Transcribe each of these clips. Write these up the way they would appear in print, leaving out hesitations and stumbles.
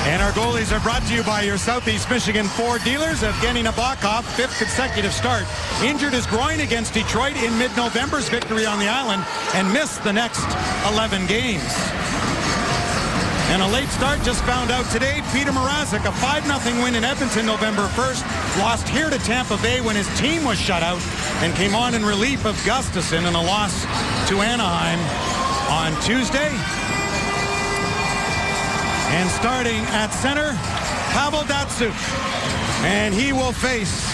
And our goalies are brought to you by your Southeast Michigan Ford dealers. Evgeny Nabokov, 5th consecutive start, injured his groin against Detroit in mid-November's victory on the island and missed the next 11 games. And a late start just found out today. Peter Mrazek, a 5-0 win in Edmonton November 1st, lost here to Tampa Bay when his team was shut out and came on in relief of Gustafsson in a loss to Anaheim on Tuesday. And starting at center, Pavel Datsyuk. And he will face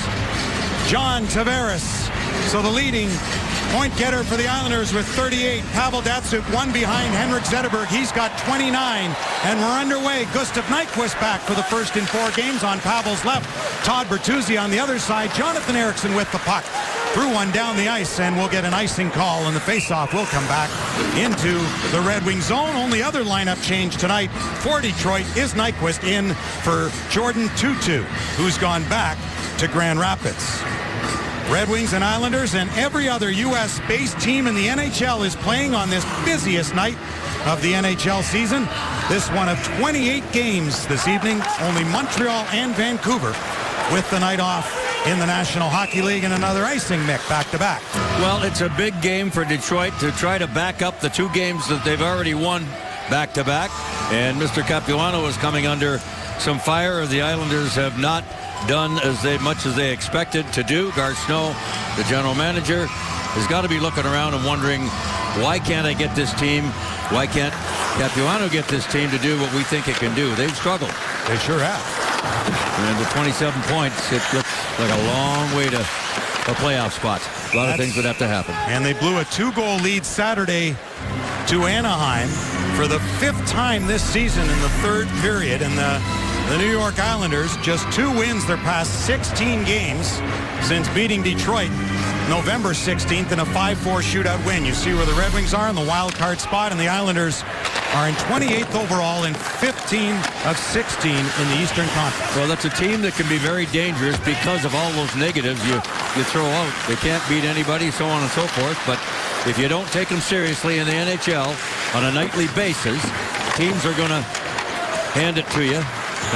John Tavares. So the leading point getter for the Islanders with 38. Pavel Datsyuk, one behind Henrik Zetterberg. He's got 29. And we're underway. Gustav Nyquist back for the first in 4 games on Pavel's left. Todd Bertuzzi on the other side. Jonathan Ericsson with the puck. Threw one down the ice, and we'll get an icing call, and the faceoff will come back into the Red Wing zone. Only other lineup change tonight for Detroit is Nyquist in for Jordan Tootoo, who's gone back to Grand Rapids. Red Wings and Islanders and every other U.S.-based team in the NHL is playing on this busiest night of the NHL season. This one of 28 games this evening. Only Montreal and Vancouver with the night off in the National Hockey League, and another icing, Mick, back-to-back. Well, it's a big game for Detroit to try to back up the 2 games that they've already won back-to-back. And Mr. Capuano is coming under some fire. The Islanders have not done as much as they expected to do. Gar Snow, the general manager, has got to be looking around and wondering, why can't I get this team? Why can't Capuano get this team to do what we think it can do? They've struggled. They sure have. And the 27 points, it looks like a long way to a playoff spot. A lot of things would have to happen. And they blew a 2-goal lead Saturday to Anaheim for the 5th time this season in the 3rd period. And the New York Islanders, just 2 wins their past 16 games since beating Detroit November 16th in a 5-4 shootout win. You see where the Red Wings are in the wild card spot, and the Islanders are in 28th overall and 15 of 16 in the Eastern Conference. Well, that's a team that can be very dangerous because of all those negatives you throw out. They can't beat anybody, so on and so forth. But if you don't take them seriously in the NHL on a nightly basis, teams are going to hand it to you.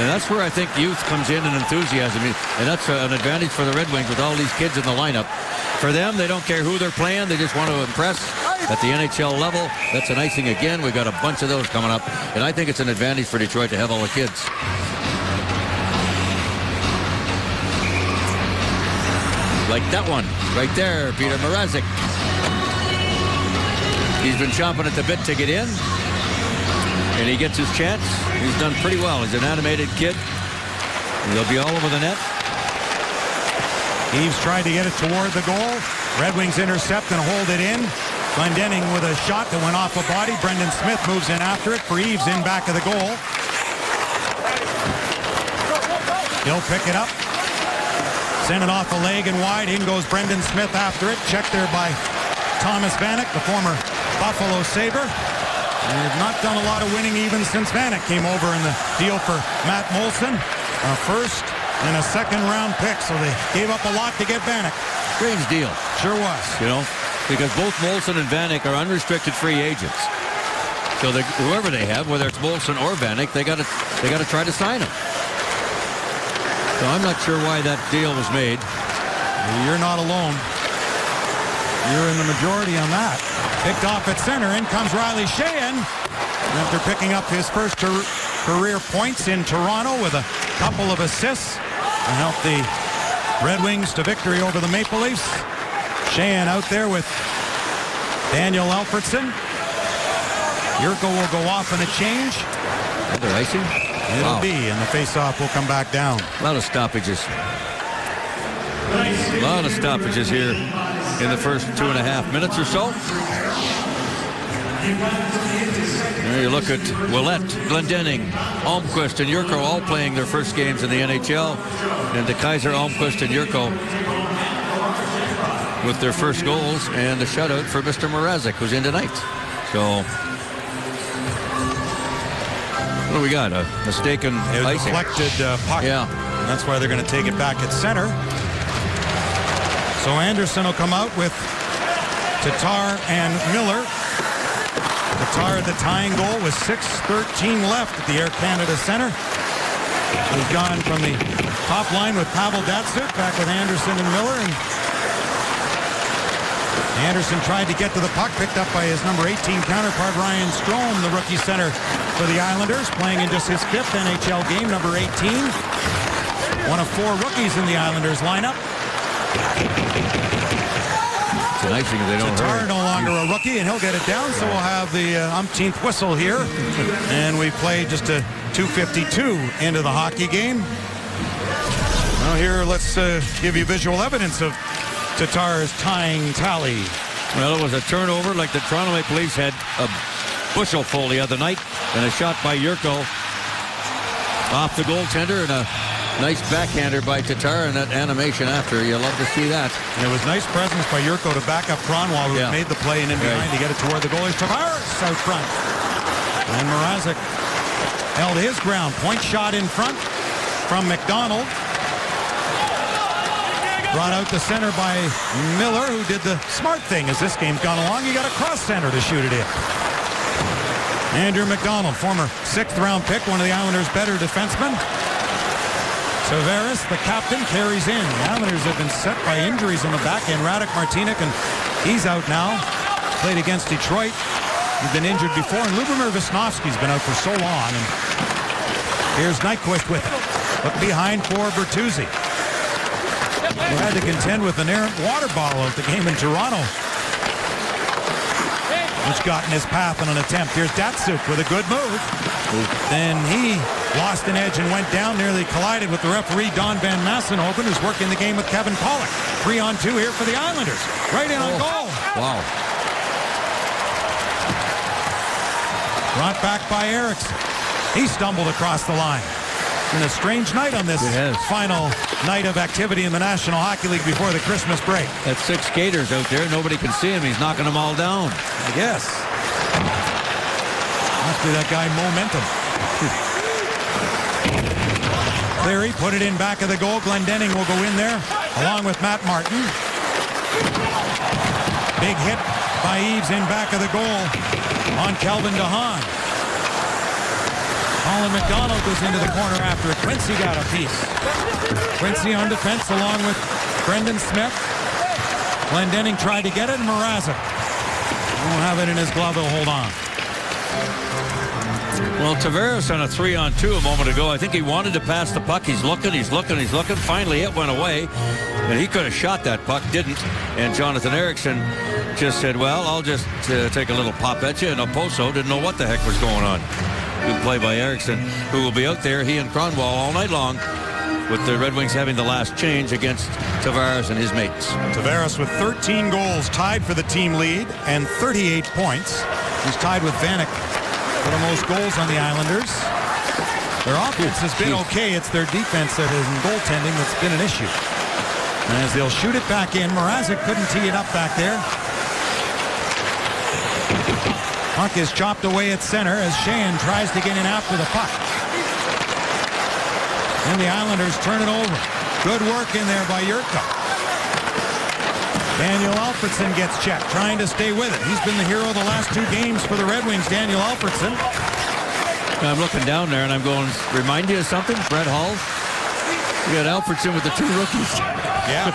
And that's where I think youth comes in and enthusiasm. And that's an advantage for the Red Wings with all these kids in the lineup. For them, they don't care who they're playing. They just want to impress at the NHL level. That's an icing again. We've got a bunch of those coming up. And I think it's an advantage for Detroit to have all the kids. Like that one right there, Peter Mrazek. He's been chomping at the bit to get in. And he gets his chance. He's done pretty well. He's an animated kid. He'll be all over the net. Eves tried to get it toward the goal. Red Wings intercept and hold it in. Glendening with a shot that went off a body. Brendan Smith moves in after it for Eves in back of the goal. He'll pick it up. Send it off a leg and wide. In goes Brendan Smith after it. Checked there by Thomas Vanek, the former Buffalo Sabre. And they've not done a lot of winning even since Vanek came over in the deal for Matt Moulson. A first and a second-round pick, so they gave up a lot to get Vanek. Strange deal. Sure was. You know, because both Moulson and Vanek are unrestricted free agents. So whoever they have, whether it's Moulson or Vanek, they got to try to sign him. So I'm not sure why that deal was made. You're not alone. You're in the majority on that. Picked off at center. In comes Riley Sheahan. After picking up his first career points in Toronto with a couple of assists to help the Red Wings to victory over the Maple Leafs. Sheahan out there with Daniel Alfredsson. Yurko will go off in a change. Another icing? It'll be, and the faceoff will come back down. A lot of stoppages. A lot of stoppages here in the first 2.5 minutes or so. There you look at Ouellet, Glendening, Almquist, and Yurko all playing their first games in the NHL. And the Kaiser, Almquist, and Yurko with their first goals, and the shutout for Mr. Mrazek, who's in tonight. So, what do we got? A mistaken icing. Deflected puck. Yeah. And that's why they're going to take it back at center. So Anderson will come out with Tatar and Miller. Tatar at the tying goal with 6:13 left at the Air Canada Center. He's gone from the top line with Pavel Datsyuk, back with Anderson and Miller. And Anderson tried to get to the puck, picked up by his number 18 counterpart, Ryan Strome, the rookie center for the Islanders, playing in just his 5th NHL game, number 18. One of 4 rookies in the Islanders lineup. It's a nice thing if they don't Tatar hurry. no longer a rookie, and he'll get it down, so we'll have the umpteenth whistle here. And we play just a 2:52 into the hockey game. Now here, let's give you visual evidence of Tatar's tying tally. Well, it was a turnover like the Toronto Maple Leafs had a bushel full the other night, and a shot by Yurko off the goaltender, and a nice backhander by Tatar, and that animation after. You love to see that. And it was nice presence by Yurko to back up Kronwall, who made the play and in behind to get it to where the goalies. Tavares out front. And Mrazek held his ground. Point shot in front from McDonald. Brought out the center by Miller, who did the smart thing as this game's gone along. He got a cross center to shoot it in. Andrew McDonald, former 6th round pick, one of the Islanders' better defensemen. Tavares, the captain, carries in. The Islanders have been set by injuries on the back end. Radek Martinek, and he's out now. Played against Detroit. He's been injured before, and Lubomir Visnovsky's been out for so long. And here's Nyquist with it. Look behind for Bertuzzi, who had to contend with an errant water bottle at the game in Toronto, which got in his path in an attempt. Here's Datsyuk with a good move. Then he lost an edge and went down, nearly collided with the referee, Don Van Massenhoven, who's working the game with Kevin Pollock. 3-on-2 here for the Islanders. Right in on goal. Wow. Brought back by Eriksson. He stumbled across the line. It's been a strange night on this final night of activity in the National Hockey League before the Christmas break. That's 6 skaters out there. Nobody can see him. He's knocking them all down. I guess. Must be that guy Momentum. Cleary put it in back of the goal. Glendening will go in there along with Matt Martin. Big hit by Eaves in back of the goal on Kelvin DeHaan. Colin McDonald goes into the corner after it. Quincy got a piece. Quincy on defense along with Brendan Smith. Glendening tried to get it, and Mrazek won't have it in his glove. He'll hold on. Well, Tavares on a 3-on-2 a moment ago. I think he wanted to pass the puck. He's looking. Finally, it went away, and he could have shot that puck, didn't. And Jonathan Ericsson just said, well, I'll just take a little pop at you. And Oposo didn't know what the heck was going on. Good play by Eriksson, who will be out there, he and Kronwall, all night long, with the Red Wings having the last change against Tavares and his mates. Tavares with 13 goals, tied for the team lead, and 38 points. He's tied with Vanek for the most goals on the Islanders. Their offense has been okay. It's their defense that is in goaltending that's been an issue. And as they'll shoot it back in, Mrazek couldn't tee it up back there. Puck is chopped away at center as Sheahan tries to get in after the puck. And the Islanders turn it over. Good work in there by Yurko. Daniel Alfredsson gets checked, trying to stay with it. He's been the hero of the last 2 games for the Red Wings, Daniel Alfredsson. I'm looking down there and I'm going, remind you of something? Brett Hull? We got Alfredsson with the 2 rookies. Yeah.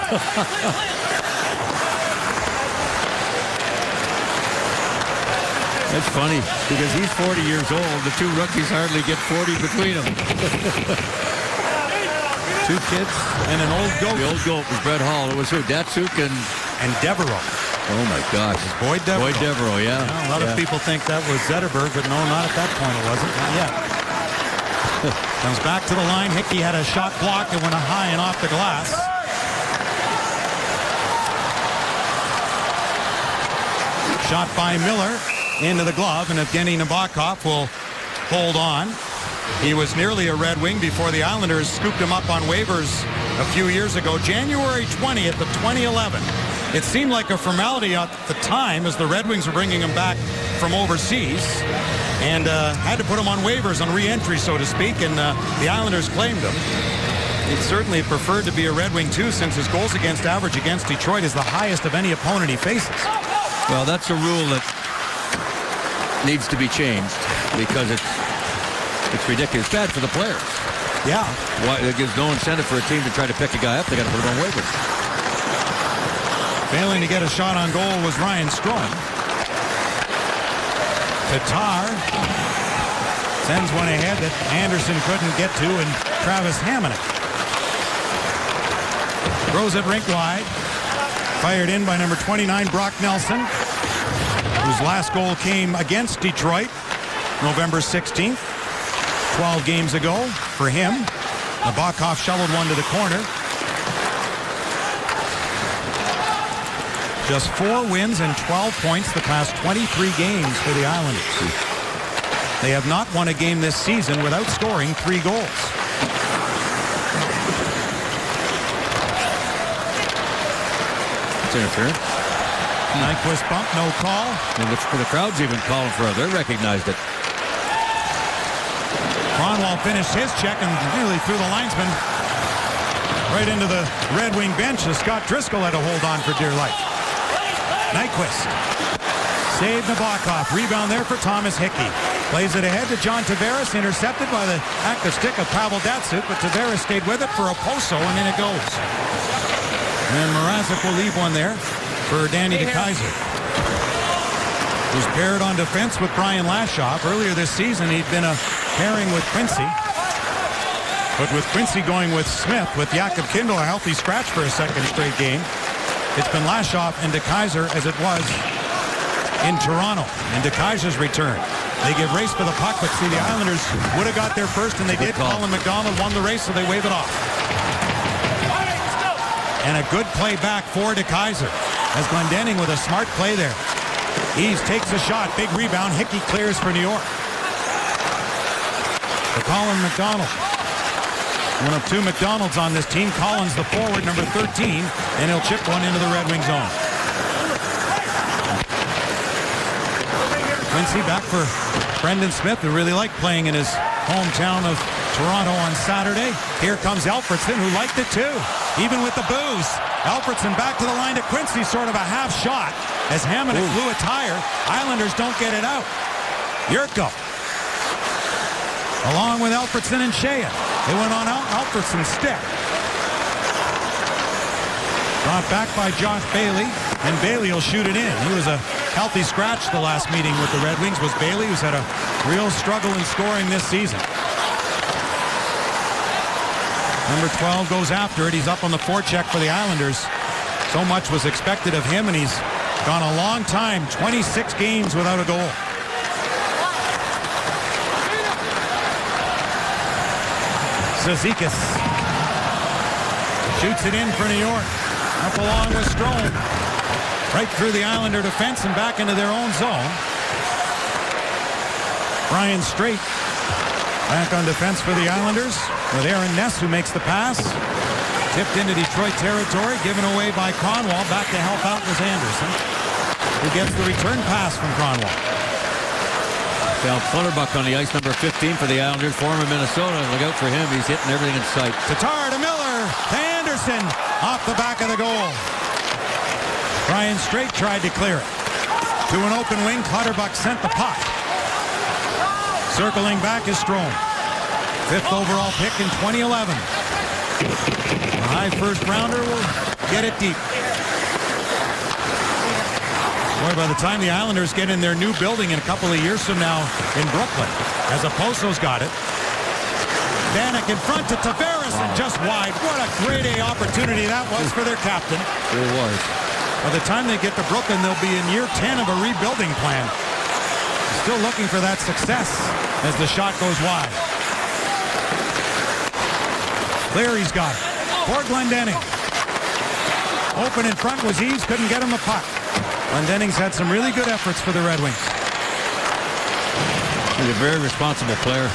That's funny, because he's 40 years old. The 2 rookies hardly get 40 between them. 2 kids and an old goat. The old goat was Brett Hull. It was who? Datsyuk and Devereaux. Oh, my gosh. Boyd Devereaux. Boyd Devereaux, yeah. A lot of people think that was Zetterberg, but no, not at that point it wasn't. Not yet. Comes back to the line. Hickey had a shot blocked and went high and off the glass. Shot by Miller into the glove, and Evgeny Nabokov will hold on. He was nearly a Red Wing before the Islanders scooped him up on waivers a few years ago. January 20th of 2011. It seemed like a formality at the time as the Red Wings were bringing him back from overseas and had to put him on waivers on re-entry, so to speak, and the Islanders claimed him. He'd certainly preferred to be a Red Wing too, since his goals against average against Detroit is the highest of any opponent he faces. Well, that's a rule that needs to be changed because it's ridiculous. Bad for the players. Yeah. Why, it gives no incentive for a team to try to pick a guy up. They got to put him on waivers. Failing to get a shot on goal was Ryan Strome. Tatar sends one ahead that Anderson couldn't get to, and Travis Hamonic throws it rink wide. Fired in by number 29, Brock Nelson, whose last goal came against Detroit November 16th, 12 games ago for him. Nabokov shoveled one to the corner. Just 4 wins and 12 points the past 23 games for the Islanders. They have not won a game this season without scoring 3 goals. It's interference. Nyquist bump, no call. And the crowd's even calling for it. They recognized it. Kronwall finished his check and nearly threw the linesman right into the Red Wing bench as Scott Driscoll had to hold on for dear life. Nyquist saved Nabokov. Rebound there for Thomas Hickey. Plays it ahead to John Tavares, intercepted by the active stick of Pavel Datsyuk, but Tavares stayed with it for Oposo, and in it goes. And Mrazek will leave one there for Danny DeKeyser, who's paired on defense with Brian Lashoff. Earlier this season, he'd been a pairing with Quincy. But with Quincy going with Smith, with Jakob Kindl a healthy scratch for a second straight game, it's been Lashoff and DeKeyser as it was in Toronto. And DeKeyser's return. They give race for the puck, but see, the Islanders would have got there first, and they did. Colin McDonald won the race, so they wave it off. And a good play back for DeKeyser as Glendening with a smart play there. Eves takes a shot, big rebound. Hickey clears for New York. For Colin McDonald. One of 2 McDonalds on this team. Collins, the forward, number 13, and he'll chip one into the Red Wing zone. Quincy back for Brendan Smith, who really liked playing in his hometown of Toronto on Saturday. Here comes Alfredson, who liked it too, even with the boos. Alfredson back to the line to Quincy, sort of a half shot as Hamonic blew a tire. Islanders don't get it out. Yurko, along with Alfredson and Sheahan. They went on Alfredson's stick. Brought back by Josh Bailey, and Bailey will shoot it in. He was a healthy scratch the last meeting with the Red Wings, was Bailey, who's had a real struggle in scoring this season. Number 12 goes after it. He's up on the forecheck for the Islanders. So much was expected of him, and he's gone a long time, 26 games without a goal. Cizikas shoots it in for New York. Up along with Strome. Right through the Islander defense and back into their own zone. Brian Straight back on defense for the Islanders with Aaron Ness, who makes the pass. Tipped into Detroit territory, given away by Kronwall. Back to help out was Anderson, who gets the return pass from Kronwall. Cal Clutterbuck on the ice, number 15 for the Islanders, former Minnesota. Look out for him. He's hitting everything in sight. Tatar to Miller, to Anderson, off the back of the goal. Brian Straight tried to clear it. To an open wing, Clutterbuck sent the puck. Circling back is Strome. 5th overall pick in 2011. A high first rounder will get it deep. Boy, by the time the Islanders get in their new building in a couple of years from now in Brooklyn, as Oposo's got it. Danik in front to Tavares and just wide. What a grade A opportunity that was for their captain. It was. By the time they get to Brooklyn, they'll be in year 10 of a rebuilding plan. Still looking for that success as the shot goes wide. Cleary's got it. For Glendening. Open in front was Eves, couldn't get him the puck. Glendening's had some really good efforts for the Red Wings. He's a very responsible player.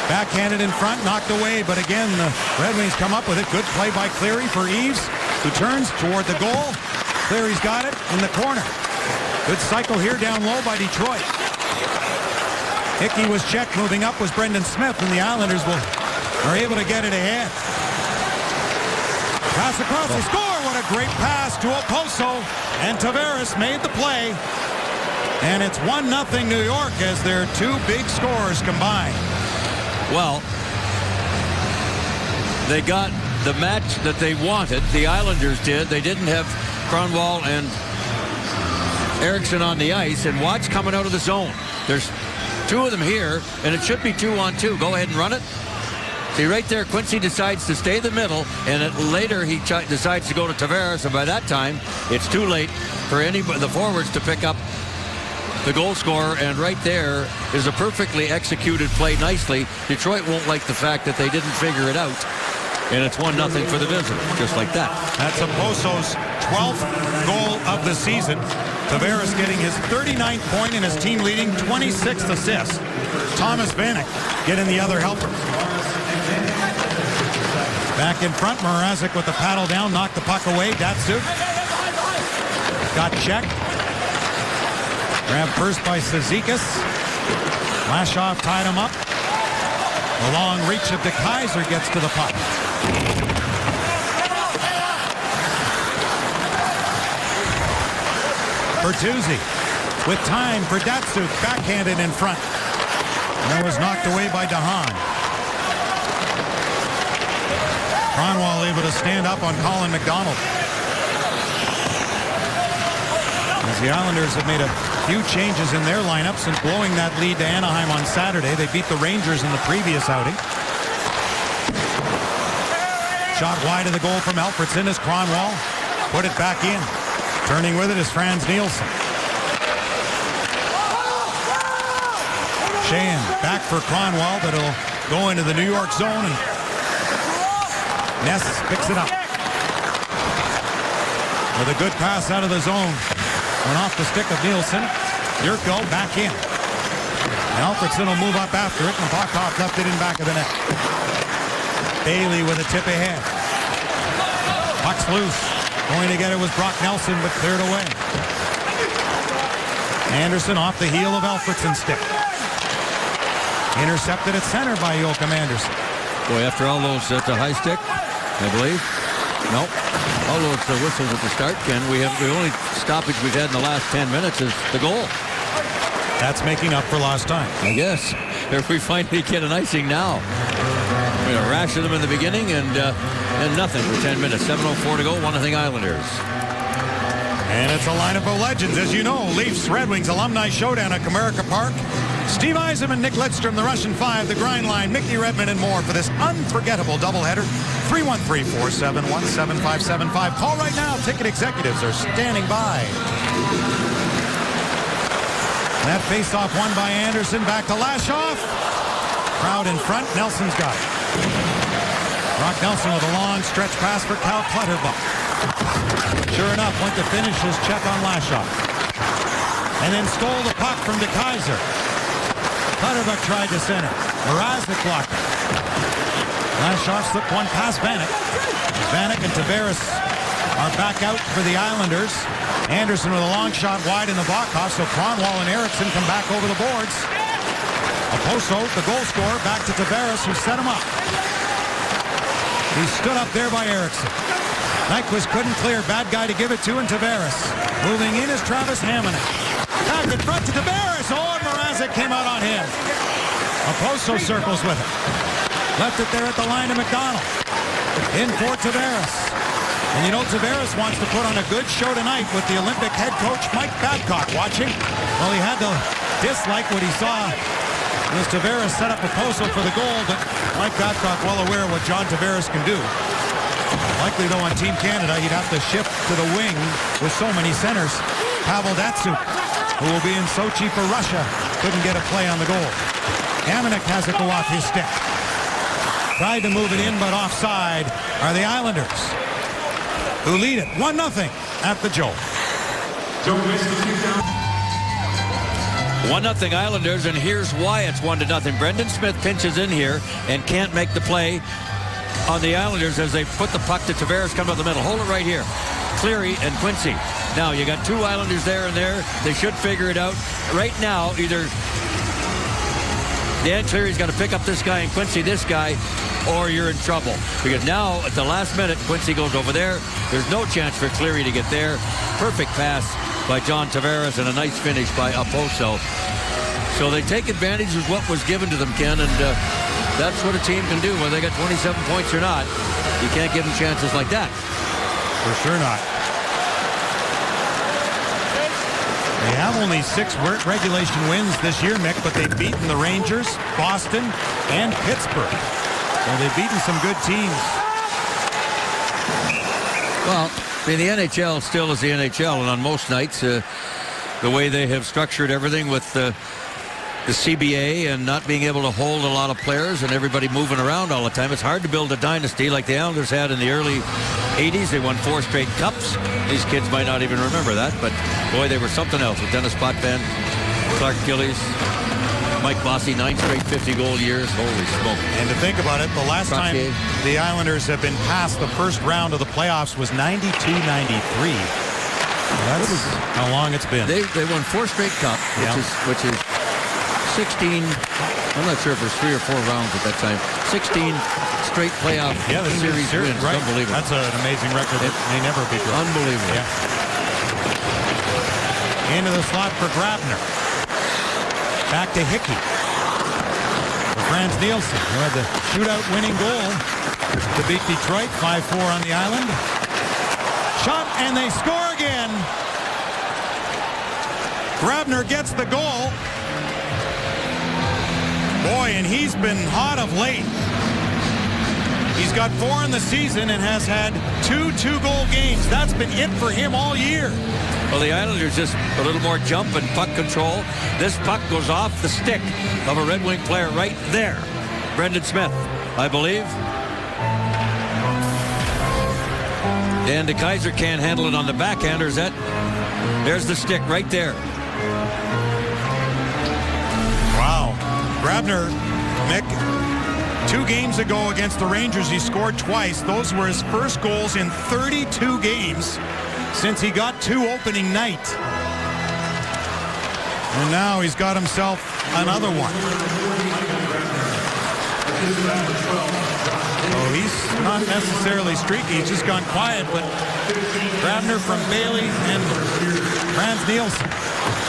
Backhanded in front, knocked away, but again, the Red Wings come up with it. Good play by Cleary for Eves, who turns toward the goal. Cleary's got it in the corner. Good cycle here down low by Detroit. Hickey was checked. Moving up was Brendan Smith, and the Islanders are able to get it ahead. Pass across, they score! What a great pass to Oposo, and Tavares made the play. And it's 1-0 New York as their 2 big scores combined. Well, they got the match that they wanted. The Islanders did. They didn't have Kronwall and Eriksson on the ice, and Watts coming out of the zone. There's two of them here, and it should be 2-on-2. Go ahead and run it. See, right there, Quincy decides to stay the middle, and later he decides to go to Tavares, and by that time, it's too late for the forwards to pick up the goal scorer, and right there is a perfectly executed play nicely. Detroit won't like the fact that they didn't figure it out, and it's 1-0 for the visitor, just like that. That's Okposo's 12th goal of the season. Tavares getting his 39th point in his team-leading 26th assist. Thomas Vanek getting the other helper. Back in front, Mrazek with the paddle down, knocked the puck away. Datsyuk got checked. Grabbed first by Cizikas. Lashoff tied him up. The long reach of DeKeyser gets to the puck. Bertuzzi with time for Datsyuk, backhanded in front. And that was knocked away by DeHaan. Kronwall able to stand up on Colin McDonald. As the Islanders have made a few changes in their lineup since blowing that lead to Anaheim on Saturday. They beat the Rangers in the previous outing. Shot wide of the goal from Alfredsson as Kronwall put it back in. Turning with it is Frans Nielsen. Sheahan back for Kronwall, but it'll go into the New York zone, and Ness picks it up. With a good pass out of the zone. Went off the stick of Nielsen. Yurko back in. And Alfredsson will move up after it, and Bakov left it in back of the net. Bailey with a tip ahead. Puck's loose. Going to get it was Brock Nelson, but cleared away. Anderson off the heel of Alfredsson's stick. Intercepted at center by Joachim Anderson. Boy, after all those at the high stick, I believe. Nope. All those whistles at the start, Ken. The only stoppage we've had in the last 10 minutes is the goal. That's making up for lost time. I guess. If we finally get an icing now. We had a rash of them in the beginning and nothing for 10 minutes. 7:04 to go. 1-0 Islanders. And it's a lineup of legends. As you know, Leafs Red Wings alumni showdown at Comerica Park. Steve Yzerman, Nick Lidstrom, the Russian Five, the Grind Line, Mickey Redmond, and more for this unforgettable doubleheader. 313-471-7575. Call right now. Ticket executives are standing by. That face-off won by Anderson. Back to Lashoff. Crowd in front. Nelson's got it. Brock Nelson with a long stretch pass for Cal Clutterbuck. Sure enough, went to finish his check on Lashoff. And then stole the puck from DeKeyser. Clutterbuck tried to center. Mrazek blocked it. Lashoff slipped one past Vanek. Vanek and Tavares are back out for the Islanders. Anderson with a long shot wide in the Bakov, so Kronwall and Eriksson come back over the boards. Okposo, the goal scorer, back to Tavares, who set him up. He stood up there by Eriksson. Nyquist couldn't clear. Bad guy to give it to, and Tavares. Moving in is Travis Hamonic. Back in front to Tavares. Oh, and Mrazek came out on him. Okposo circles with it. Left it there at the line to McDonald. In for Tavares. And you know Tavares wants to put on a good show tonight with the Olympic head coach Mike Babcock watching. Well, he had to dislike what he saw as Tavares set up Okposo for the goal, but Mike Babcock well aware of what John Tavares can do. Likely, though, on Team Canada, he'd have to shift to the wing with so many centers. Pavel Datsyuk, who will be in Sochi for Russia, couldn't get a play on the goal. Hamonic has it go off his stick. Tried to move it in, but offside are the Islanders, who lead it 1-0 at the Joe. 1-0 Islanders, and here's why it's 1-0. Brendan Smith pinches in here and can't make the play on the Islanders as they put the puck to Tavares, come up the middle. Hold it right here. Cleary and Quincy. Now, you got two Islanders there and there. They should figure it out. Right now, either Dan Cleary's got to pick up this guy and Quincy this guy, or you're in trouble. Because now, at the last minute, Quincy goes over there. There's no chance for Cleary to get there. Perfect pass by John Tavares and a nice finish by Okposo. So they take advantage of what was given to them, Ken, and That's what a team can do, whether they got 27 points or not. You can't give them chances like that. For sure not. They have only 6 regulation wins this year, Mick, but they've beaten the Rangers, Boston, and Pittsburgh. So they've beaten some good teams. Well, I mean, the NHL still is the NHL, and on most nights, the way they have structured everything with the CBA and not being able to hold a lot of players and everybody moving around all the time, it's hard to build a dynasty like the Islanders had in the early 80s. They won 4 straight cups. These kids might not even remember that, but boy, they were something else with Dennis Potvin, Clark Gillies, Mike Bossy, 9 straight 50-goal years. Holy smoke. And to think about it, the last time Croquier. the Islanders have been past the first round of the playoffs was 92-93. That's how long it's been. They won 4 straight cup, which is 16. I'm not sure if it was 3 or 4 rounds at that time. 16 straight playoff series wins. Right. Unbelievable. That's an amazing record that may never be broken. Unbelievable. Yeah. Into the slot for Grabner. Back to Hickey. For Franz Nielsen, who had the shootout winning goal to beat Detroit 5-4 on the island. Shot, and they score again. Grabner gets the goal. Boy, and he's been hot of late. He's got 4 in the season and has had 2 two-goal games. That's been it for him all year. Well, the Islanders just a little more jump and puck control. This puck goes off the stick of a Red Wing player right there. Brendan Smith, I believe. And DeKeyser can't handle it on the backhand, or is that? There's the stick right there. Wow. Grabner, Mick, 2 games ago against the Rangers, he scored twice. Those were his first goals in 32 games since he got 2 opening night. And now he's got himself another one. Oh, he's not necessarily streaky. He's just gone quiet, but Grabner from Bailey and Franz Nielsen.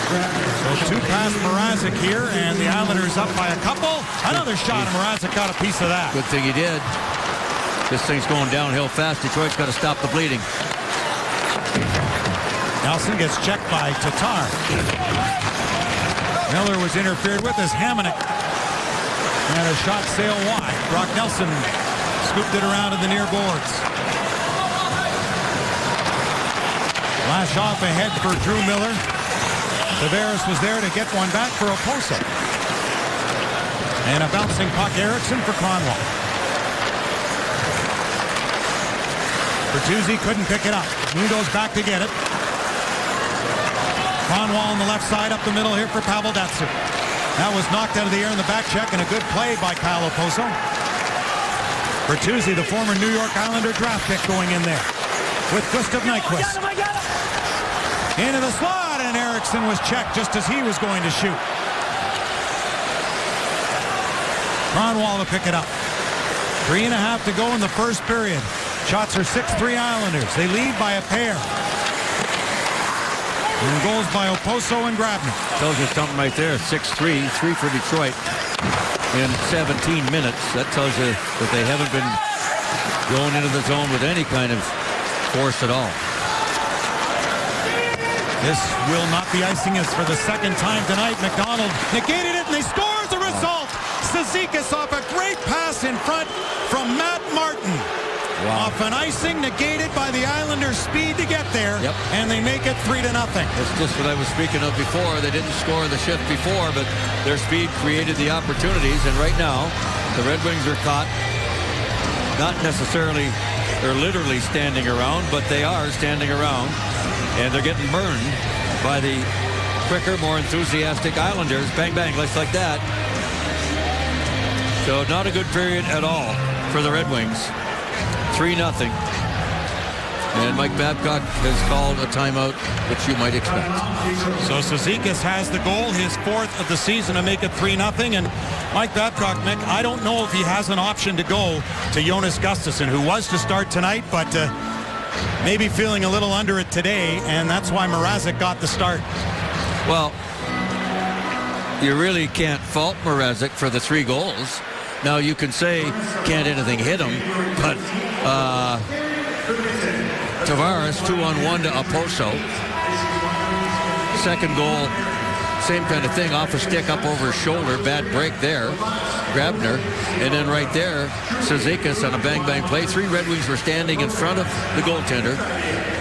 So 2 past Mrazek here, and the Islanders up by a couple. Another shot, and Mrazek got a piece of that. Good thing he did. This thing's going downhill fast. Detroit's got to stop the bleeding. Nelson gets checked by Tatar. Miller was interfered with as Hamonic had a shot sail wide. Brock Nelson scooped it around to the near boards. Flash off ahead for Drew Miller. Tavares was there to get one back for Oposo. And a bouncing puck, Eriksson for Kronwall. Bertuzzi couldn't pick it up. Mundo's back to get it. Kronwall on the left side, up the middle here for Pavel Datsyuk. That was knocked out of the air in the back check, and a good play by Kyle Oposo. Bertuzzi, the former New York Islander draft pick, going in there with Gustav Nyquist. Into the slot, and Eriksson was checked just as he was going to shoot. Kronwall to pick it up. 3.5 to go in the first period. Shots are 6-3 Islanders. They lead by a pair. And goals by Oposo and Grabner. Tells you something right there. 6-3, 3 for Detroit in 17 minutes. That tells you that they haven't been going into the zone with any kind of force at all. This will not be icing as for the second time tonight. McDonald negated it, and they score as a result. Cizikas off a great pass in front from Matt Martin. Wow. Off an icing negated by the Islanders' speed to get there, and they make it 3-0. That's just what I was speaking of before. They didn't score the shift before, but their speed created the opportunities, and right now, the Red Wings are caught, not necessarily, they're literally standing around, but they are standing around, and they're getting burned by the quicker, more enthusiastic Islanders. Bang, bang, just like that. So not a good period at all for the Red Wings. 3-0. And Mike Babcock has called a timeout, which you might expect. So Cizikas has the goal, his 4th of the season, to make it 3-0. And Mike Babcock, Mick, I don't know if he has an option to go to Jonas Gustafsson, who was to start tonight, but maybe feeling a little under it today, and that's why Mrazek got the start. Well, you really can't fault Mrazek for the 3 goals. Now, you can say, can't anything hit him, but Tavares, 2-on-1 to Oposo. Second goal, same kind of thing, off a stick up over his shoulder, bad break there, Grabner, and then right there, Cizikas on a bang-bang play. 3 Red Wings were standing in front of the goaltender,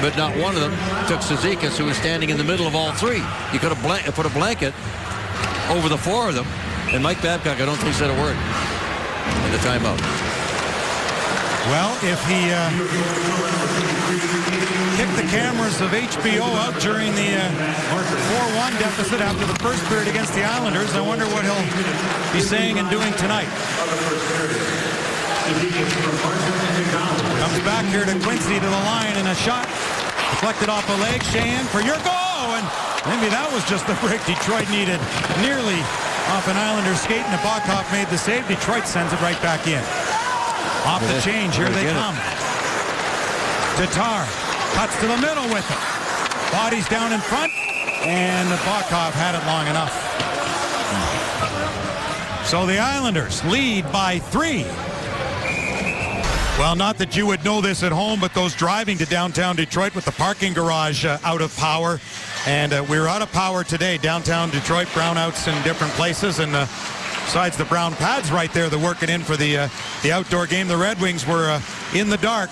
but not one of them took Cizikas, who was standing in the middle of all 3. You could have put a blanket over the 4 of them, and Mike Babcock, I don't think, said a word in the timeout. Well, if he kicked the cameras of HBO out during the 4-1 deficit after the first period against the Islanders, I wonder what he'll be saying and doing tonight. Comes back here to Quincy, to the line, and a shot deflected off a leg. Sheahan for your goal, and maybe that was just the break Detroit needed. Nearly off an Islander skate, and Nabokov made the save. Detroit sends it right back in. Off the change, here they come. Tatar cuts to the middle with it. Bodies down in front, and Nabokov had it long enough. So the Islanders lead by 3. Well, not that you would know this at home, but those driving to downtown Detroit with the parking garage out of power. And we're out of power today. Downtown Detroit, brownouts in different places. And besides the brown pads right there, they're working in for the outdoor game. The Red Wings were in the dark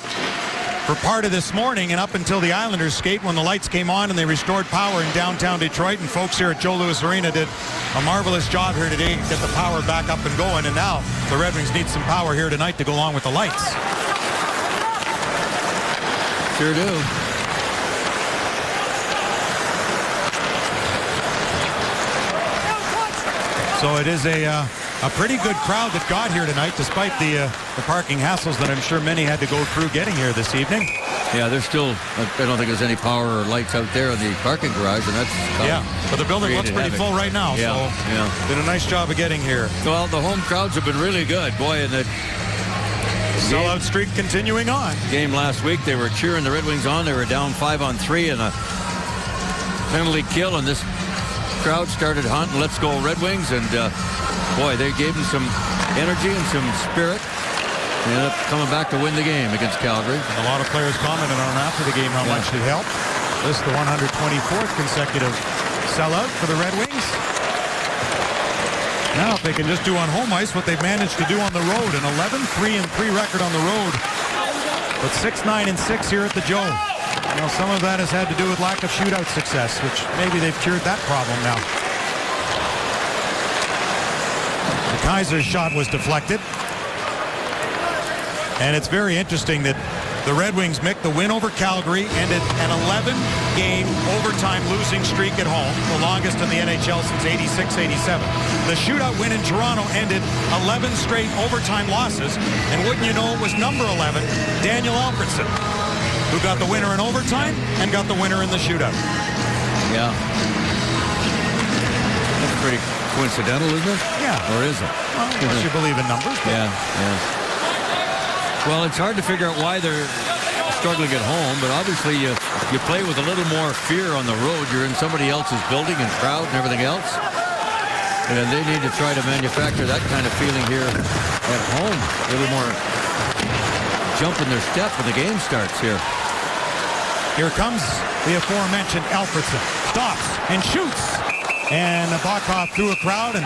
for part of this morning and up until the Islanders skate, when the lights came on and they restored power in downtown Detroit. And folks here at Joe Louis Arena did a marvelous job here today to get the power back up and going. And now the Red Wings need some power here tonight to go along with the lights. Sure do. So it is a pretty good crowd that got here tonight, despite the parking hassles that I'm sure many had to go through getting here this evening. Yeah, there's still, I don't think there's any power or lights out there in the parking garage, and that's but the building looks pretty full right now. Yeah, so did a nice job of getting here. Well, the home crowds have been really good, boy, and the sellout streak continuing on. Game last week, they were cheering the Red Wings on. They were down 5-on-3 and a penalty kill, and this crowd started hunting, let's go Red Wings, and boy, they gave them some energy and some spirit. They ended up coming back to win the game against Calgary. And a lot of players commented on after the game how much it helped. This is the 124th consecutive sellout for the Red Wings. Now, if they can just do on home ice what they've managed to do on the road, an 11-3-3 record on the road, but 6-9-6 here at the Joe. You know, some of that has had to do with lack of shootout success, which maybe they've cured that problem now. The Kaiser's shot was deflected. And it's very interesting that the Red Wings, Mick, the win over Calgary ended an 11-game overtime losing streak at home, the longest in the NHL since 86-87. The shootout win in Toronto ended 11 straight overtime losses, and wouldn't you know it was number 11, Daniel Alfredsson, who got the winner in overtime and got the winner in the shootout. Yeah. That's pretty coincidental, isn't it? Yeah. Or is it? Well, unless you believe in numbers. Yeah. Well, it's hard to figure out why they're struggling at home, but obviously you play with a little more fear on the road. You're in somebody else's building and crowd and everything else. And they need to try to manufacture that kind of feeling here at home. A little more jump in their step when the game starts here. Here comes the aforementioned Alfredsson. Stops and shoots. And Nabokov through a crowd, and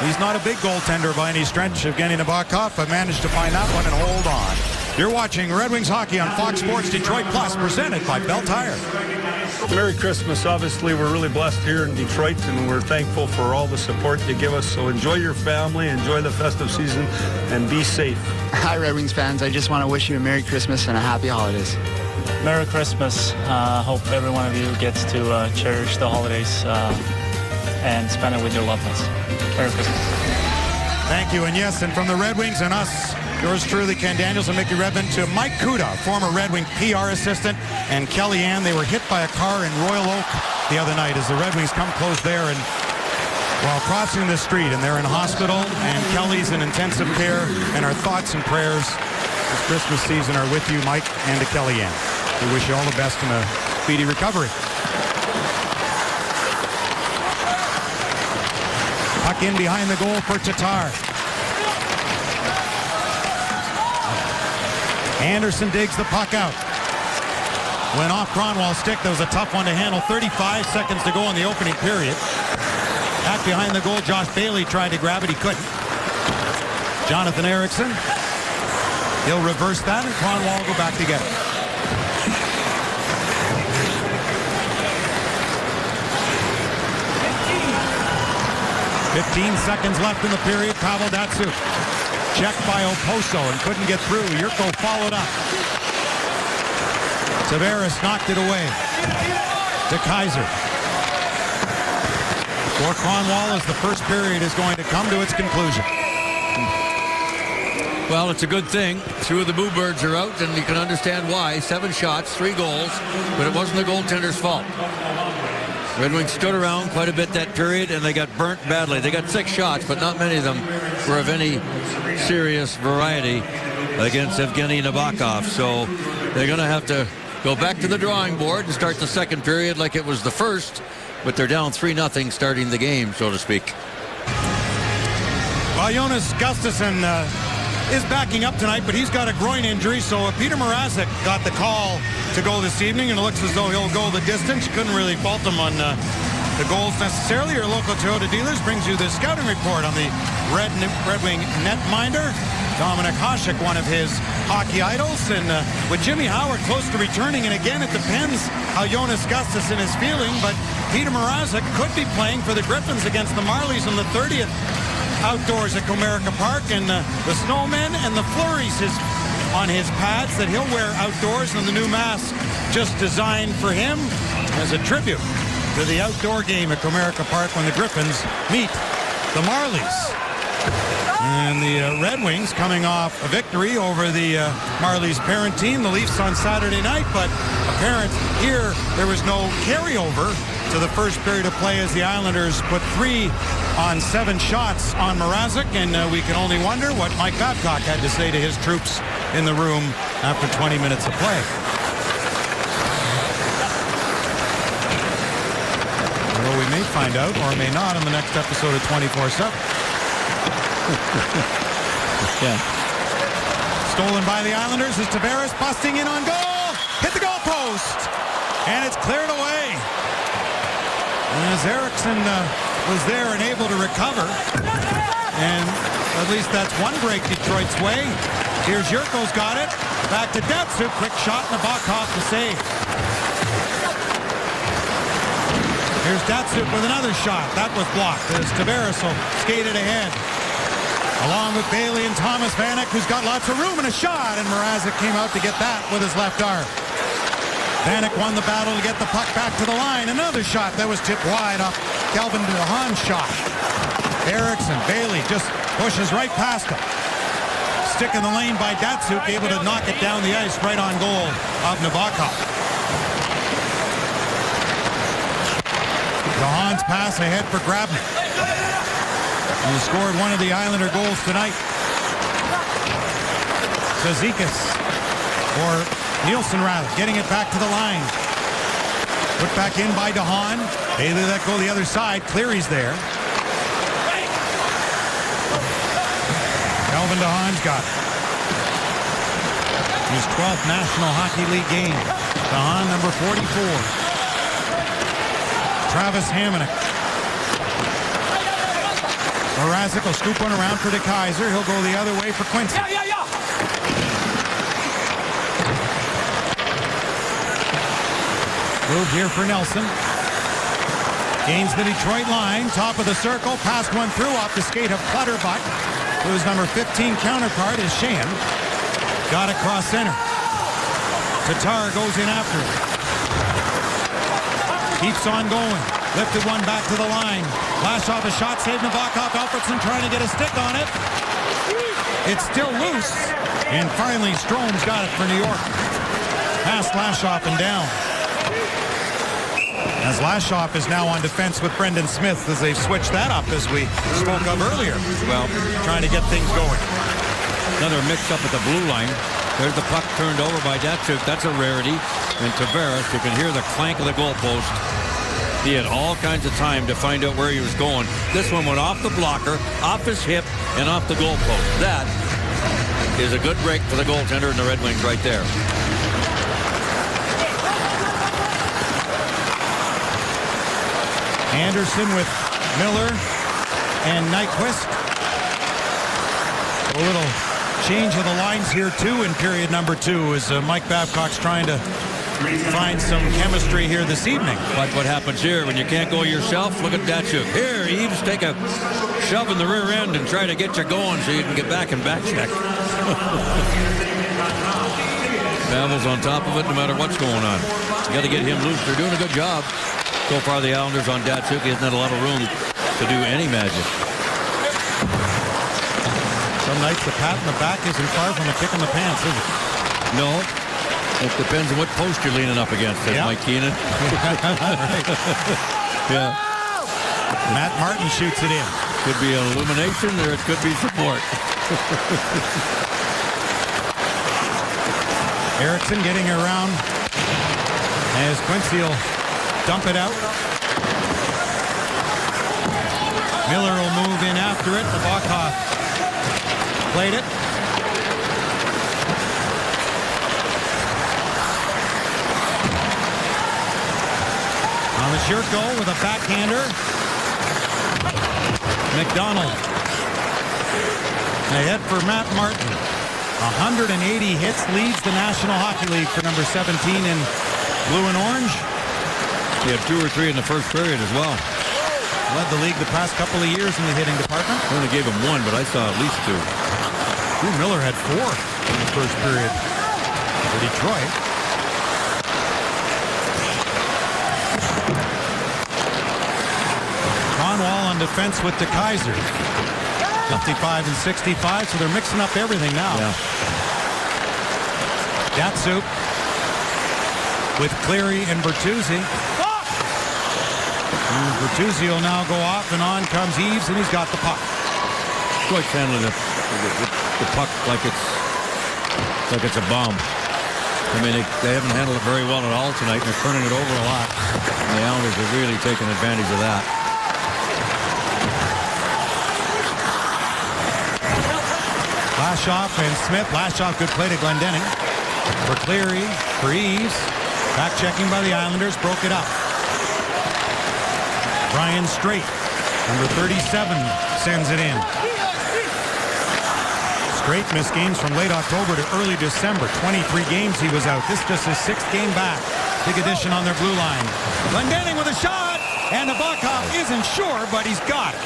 he's not a big goaltender by any stretch of Evgeny Nabokov, but managed to find that one and hold on. You're watching Red Wings hockey on Fox Sports Detroit Plus, presented by Bell Tire. Merry Christmas. Obviously, we're really blessed here in Detroit, and we're thankful for all the support you give us. So enjoy your family, enjoy the festive season, and be safe. Hi, Red Wings fans. I just want to wish you a Merry Christmas and a Happy Holidays. Merry Christmas. Hope every one of you gets to cherish the holidays and spend it with your loved ones. Merry Christmas. Thank you. And yes, and from the Red Wings and us, yours truly, Ken Daniels and Mickey Redmond, to Mike Kuda, former Red Wing PR assistant, and Kellyanne. They were hit by a car in Royal Oak the other night as the Red Wings come close there and while crossing the street, and they're in hospital, and Kelly's in intensive care, and our thoughts and prayers this Christmas season are with you, Mike, and to Kellyanne. We wish you all the best in a speedy recovery. Puck in behind the goal for Tatar. Anderson digs the puck out. Went off Cronwall's stick. That was a tough one to handle. 35 seconds to go in the opening period. Back behind the goal, Josh Bailey tried to grab it. He couldn't. Jonathan Ericsson. He'll reverse that, and Cronwall will go back to get it. "15 seconds left in the period. Pavel Datsyuk checked by Oposo and couldn't get through. Yurko followed up. Tavares knocked it away to Kaiser. For Cronwall as the first period is going to come to its conclusion. Well, it's a good thing. Two of the Bluebirds are out, and you can understand why. 7 shots, 3 goals, but it wasn't the goaltender's fault. Red Wings stood around quite a bit that period, and they got burnt badly. They got 6 shots, but not many of them were of any serious variety against Evgeny Nabokov. So they're going to have to go back to the drawing board and start the second period like it was the first, but they're down 3-0 starting the game, so to speak. Well, Jonas Gustafsson is backing up tonight, but he's got a groin injury, so Peter Mrazek got the call to go this evening, and it looks as though he'll go the distance. You couldn't really fault him on the goals necessarily. Your local Toyota dealers brings you the scouting report on the Red Wing netminder. Dominic Hasek, one of his hockey idols, and with Jimmy Howard close to returning, and again, it depends how Jonas Gustafsson is feeling, but Peter Mrazek could be playing for the Griffins against the Marlies on the 30th outdoors at Comerica Park, and the snowmen and the flurries on his pads that he'll wear outdoors, and the new mask just designed for him as a tribute to the outdoor game at Comerica Park when the Griffins meet the Marlies. And the Red Wings coming off a victory over the Marlies parent team, the Leafs, on Saturday night, but apparent here there was no carryover to the first period of play as the Islanders put 3 on 7 shots on Mrazek, and we can only wonder what Mike Babcock had to say to his troops in the room after 20 minutes of play. Although we may find out, or may not, in the next episode of 24/7. Yeah. Stolen by the Islanders as Tavares busting in on goal. Hit the goal post. And it's cleared away. As Ericsson was there and able to recover. And at least that's one break Detroit's way. Here's Yurko's got it. Back to Datsyuk. Quick shot. Nabokov to save. Here's Datsyuk with another shot. That was blocked as Tavares skated ahead. Along with Bailey and Thomas Vanek, who's got lots of room and a shot, and Mrazek came out to get that with his left arm. Vanek won the battle to get the puck back to the line. Another shot that was tipped wide off Calvin DeHaan's shot. Ericsson, Bailey just pushes right past him. Stick in the lane by Datsyuk, able to knock it down the ice right on goal of Nabokov. DeHaan's pass ahead for Grabner. He scored one of the Islander goals tonight. Cizikas, or Nielsen rather, getting it back to the line. Put back in by DeHaan. Bailey let go the other side. Cleary's there. Calvin DeHaan's got it. His 12th National Hockey League game. DeHaan, number 44. Travis Hamonic. Mrazek will scoop one around for DeKaiser. He'll go the other way for Quincy. Move here for Nelson. Gains the Detroit line. Top of the circle. Passed one through off the skate of Clutterbuck. Whose number 15 counterpart is Sheahan. Got it cross center. Tatar goes in after it. Keeps on going. Lifted one back to the line. Flash off a shot. Saved Nabokov. Alfredson trying to get a stick on it. It's still loose. And finally, Strome's got it for New York. Pass Lashoff and down. As Lashoff is now on defense with Brendan Smith as they've switched that up as we spoke of earlier. Well, trying to get things going. Another mix-up at the blue line. There's the puck turned over by Datsyuk. That's a rarity. And Tavares, you can hear the clank of the goalpost. He had all kinds of time to find out where he was going. This one went off the blocker, off his hip, and off the goalpost. That is a good break for the goaltender and the Red Wings right there. Anderson with Miller and Nyquist. A little change of the lines here too in period number 2 as Mike Babcock's trying to find some chemistry here this evening. But what happens here when you can't go yourself? Look at Datsuk. Here, Eves, take a shove in the rear end and try to get you going so you can get back and back check. Babel's on top of it no matter what's going on. You got to get him loose. They're doing a good job. So far, the Islanders on Datsuk. He hasn't had a lot of room to do any magic. Some nights the pat in the back isn't far from a kick in the pants, is it? No. It depends on what post you're leaning up against, Yeah. Mike Keenan. Right. Yeah. Matt Martin shoots it in. Could be an illumination or it could be support. Erickson getting around as Quincy will dump it out. Miller will move in after it. Nabokov played it. On the shirt goal with a backhander. McDonald. Ahead for Matt Martin. 180 hits, leads the National Hockey League for number 17 in blue and orange. He had 2 or 3 in the first period as well. Led the league the past couple of years in the hitting department. I only gave him 1, but I saw at least 2. Drew Miller had 4 in the first period for Detroit. Conwall on defense with DeKaiser. 55 and 65, so they're mixing up everything now. Yeah. Datsuk with Cleary and Bertuzzi. And Bertuzzi will now go off, and on comes Eves, and he's got the puck. Detroit's handling the puck like it's a bomb. I mean, they haven't handled it very well at all tonight. They're turning it over a lot. And the Islanders are really taking advantage of that. Lashoff and Smith. Lashoff, good play to Glendening. For Cleary, for Eves. Back checking by the Islanders, broke it up. Brian Straight, number 37, sends it in. Straight missed games from late October to early December. 23 games he was out. This just his 6th game back. Big addition on their blue line. Glendening with a shot, and Nabokov isn't sure, but he's got it.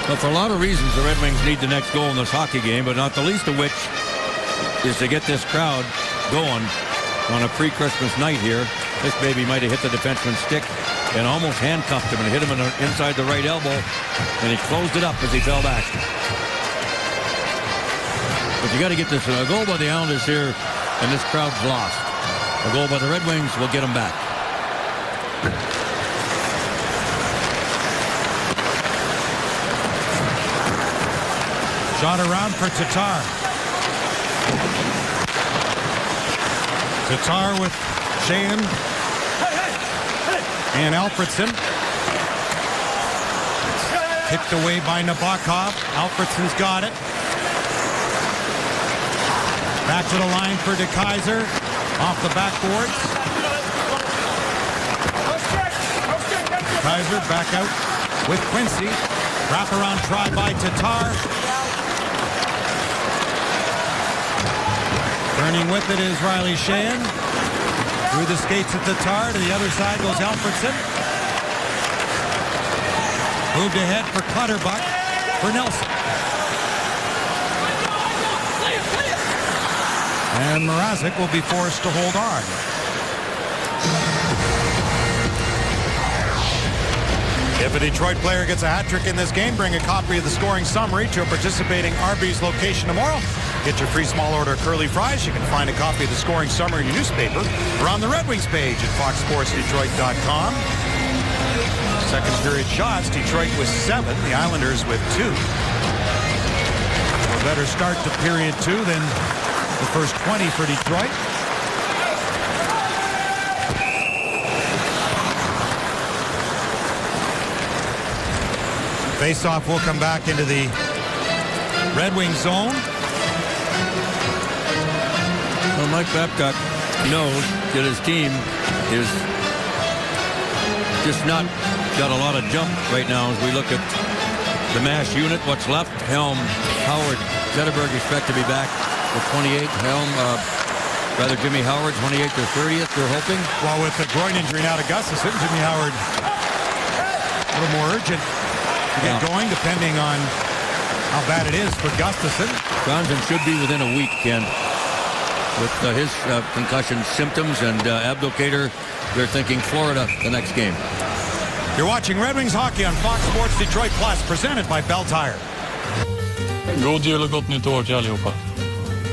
Well, for a lot of reasons, the Red Wings need the next goal in this hockey game, but not the least of which is to get this crowd going on a pre-Christmas night here. This baby might have hit the defenseman's stick and almost handcuffed him and hit him inside the right elbow, and he closed it up as he fell back. But you got to get this. A goal by the Islanders here, and this crowd's lost. A goal by the Red Wings will get them back. Shot around for Tatar. Tatar with Sheahan and Alfredson. Kicked away by Nabokov. Alfredson's got it. Back to the line for DeKaiser. Off the backboards. DeKaiser back out with Quincy. Wraparound try by Tatar. Turning with it is Riley Sheahan. Through the skates at Tatar. To the other side goes Alfredson. Moved ahead for Clutterbuck for Nelson. And Mrazek will be forced to hold on. If a Detroit player gets a hat trick in this game, bring a copy of the scoring summary to a participating Arby's location tomorrow. Get your free small order curly fries. You can find a copy of the scoring summary in your newspaper or on the Red Wings page at foxsportsdetroit.com. Second period shots, Detroit with 7, the Islanders with 2. A better start to period 2 than the first 20 for Detroit. Face-off will come back into the Red Wings zone. Well, Mike Babcock knows that his team is just not got a lot of jump right now as we look at the mash unit. What's left? Helm, Howard, Zetterberg expect to be back with 28. Helm, Jimmy Howard, 28th or 30th, they're hoping. Well, with the groin injury now to Gustafsson, Jimmy Howard a little more urgent to get going, depending on how bad it is for Gustafsson. Franzen should be within a week, Ken. With his concussion symptoms and Abdelkader, they're thinking Florida the next game. You're watching Red Wings hockey on Fox Sports Detroit Plus, presented by Bell Tire. God jul och gott nytt år till allihopa.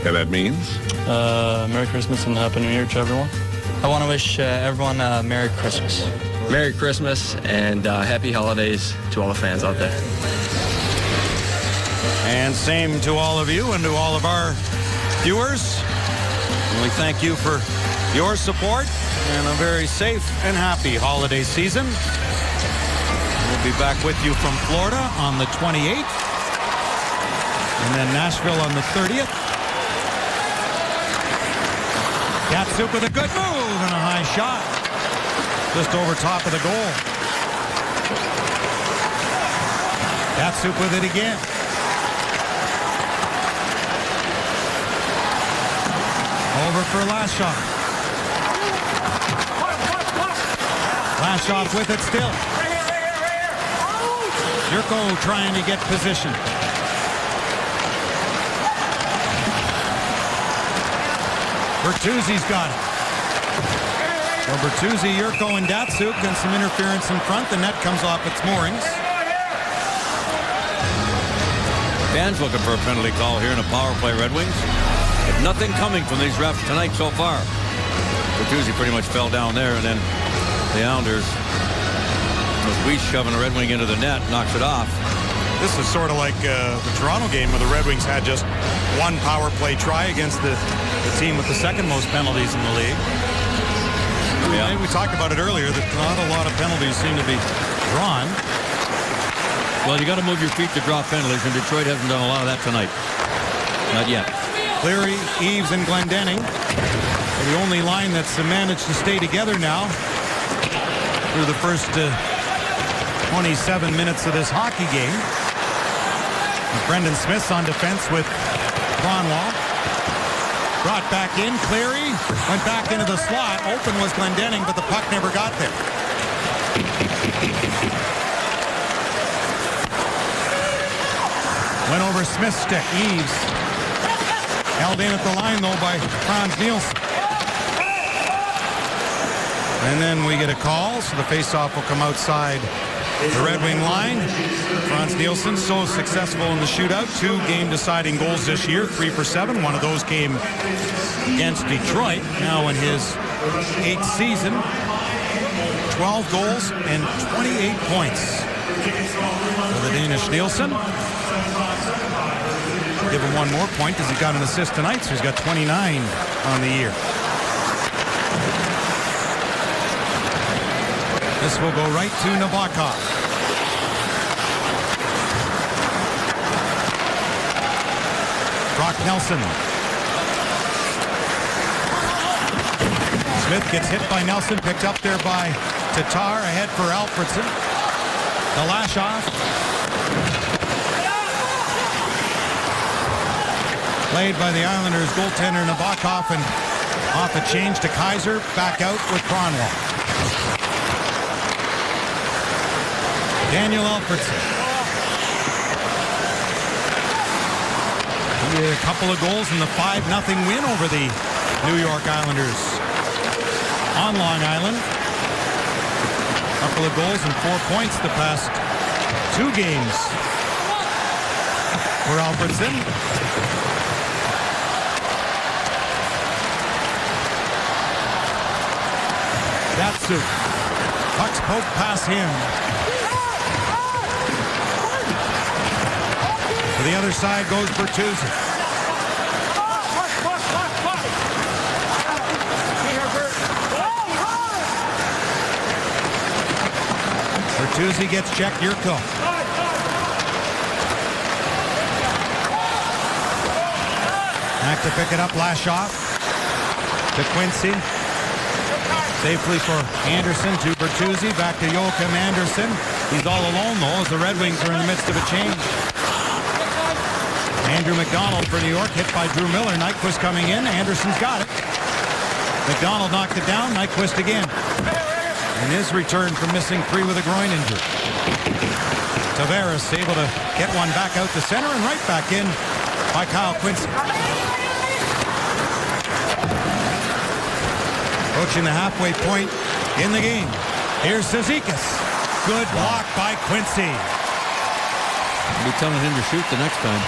And that means? Merry Christmas and Happy New Year to everyone. I want to wish everyone a Merry Christmas. Merry Christmas and Happy Holidays to all the fans out there. And same to all of you and to all of our viewers. And we thank you for your support and a very safe and happy holiday season. We'll be back with you from Florida on the 28th. And then Nashville on the 30th. Datsuk with a good move and a high shot. Just over top of the goal. Datsuk with it again. Over for Lashoff. Lashoff with it still. Yurko trying to get position. Bertuzzi's got it. Well, Bertuzzi, Yurko, and Datsuk, and some interference in front. The net comes off its moorings. Fans looking for a penalty call here in a power play, Red Wings. But nothing coming from these refs tonight so far. Bertuzzi pretty much fell down there, and then the Islanders, with Weiss shoving the Red Wing into the net, knocks it off. This is sort of like the Toronto game where the Red Wings had just one power play try against the team with the second most penalties in the league. Yeah. We talked about it earlier that not a lot of penalties seem to be drawn. Well, you got to move your feet to draw penalties, and Detroit hasn't done a lot of that tonight. Not yet. Cleary, Eves, and Glendening are the only line that's managed to stay together now through the first 27 minutes of this hockey game. And Brendan Smith's on defense with Kronwall. Brought back in, Cleary went back into the slot. Open was Glendening, but the puck never got there. Went over Smith's stick. Eves held in at the line, though, by Frans Nielsen. And then we get a call, so the faceoff will come outside the Red Wing line. Frans Nielsen, so successful in the shootout. 2 game-deciding goals this year, 3 for 7. One of those came against Detroit. Now in his 8th season, 12 goals and 28 points for the Danish Nielsen. Give him one more point because he got an assist tonight, so he's got 29 on the year. This will go right to Nabokov. Brock Nelson. Smith gets hit by Nelson, picked up there by Tatar, ahead for Alfredson. The Lashoff. Played by the Islanders goaltender Nabokov, and off a change to Kaiser, back out with Kronwall. Daniel Alfredson. He had a couple of goals in the 5-0 win over the New York Islanders on Long Island. A couple of goals and 4 points the past 2 games for Alfredson. Datsuk. Puck's poked past him. To the other side goes Bertuzzi. Bertuzzi gets checked. Yurko. Back to pick it up, Lashoff. To Quincy. Safely for Anderson to Bertuzzi. Back to Joachim Anderson. He's all alone, though, as the Red Wings are in the midst of a change. Andrew McDonald for New York, hit by Drew Miller. Nyquist coming in. Anderson's got it. McDonald knocked it down. Nyquist again. And his return from missing 3 with a groin injury. Tavares able to get one back out to center and right back in by Kyle Quincy. Approaching the halfway point in the game. Here's Cizikas. Good block by Quincy. I'll be telling him to shoot the next time.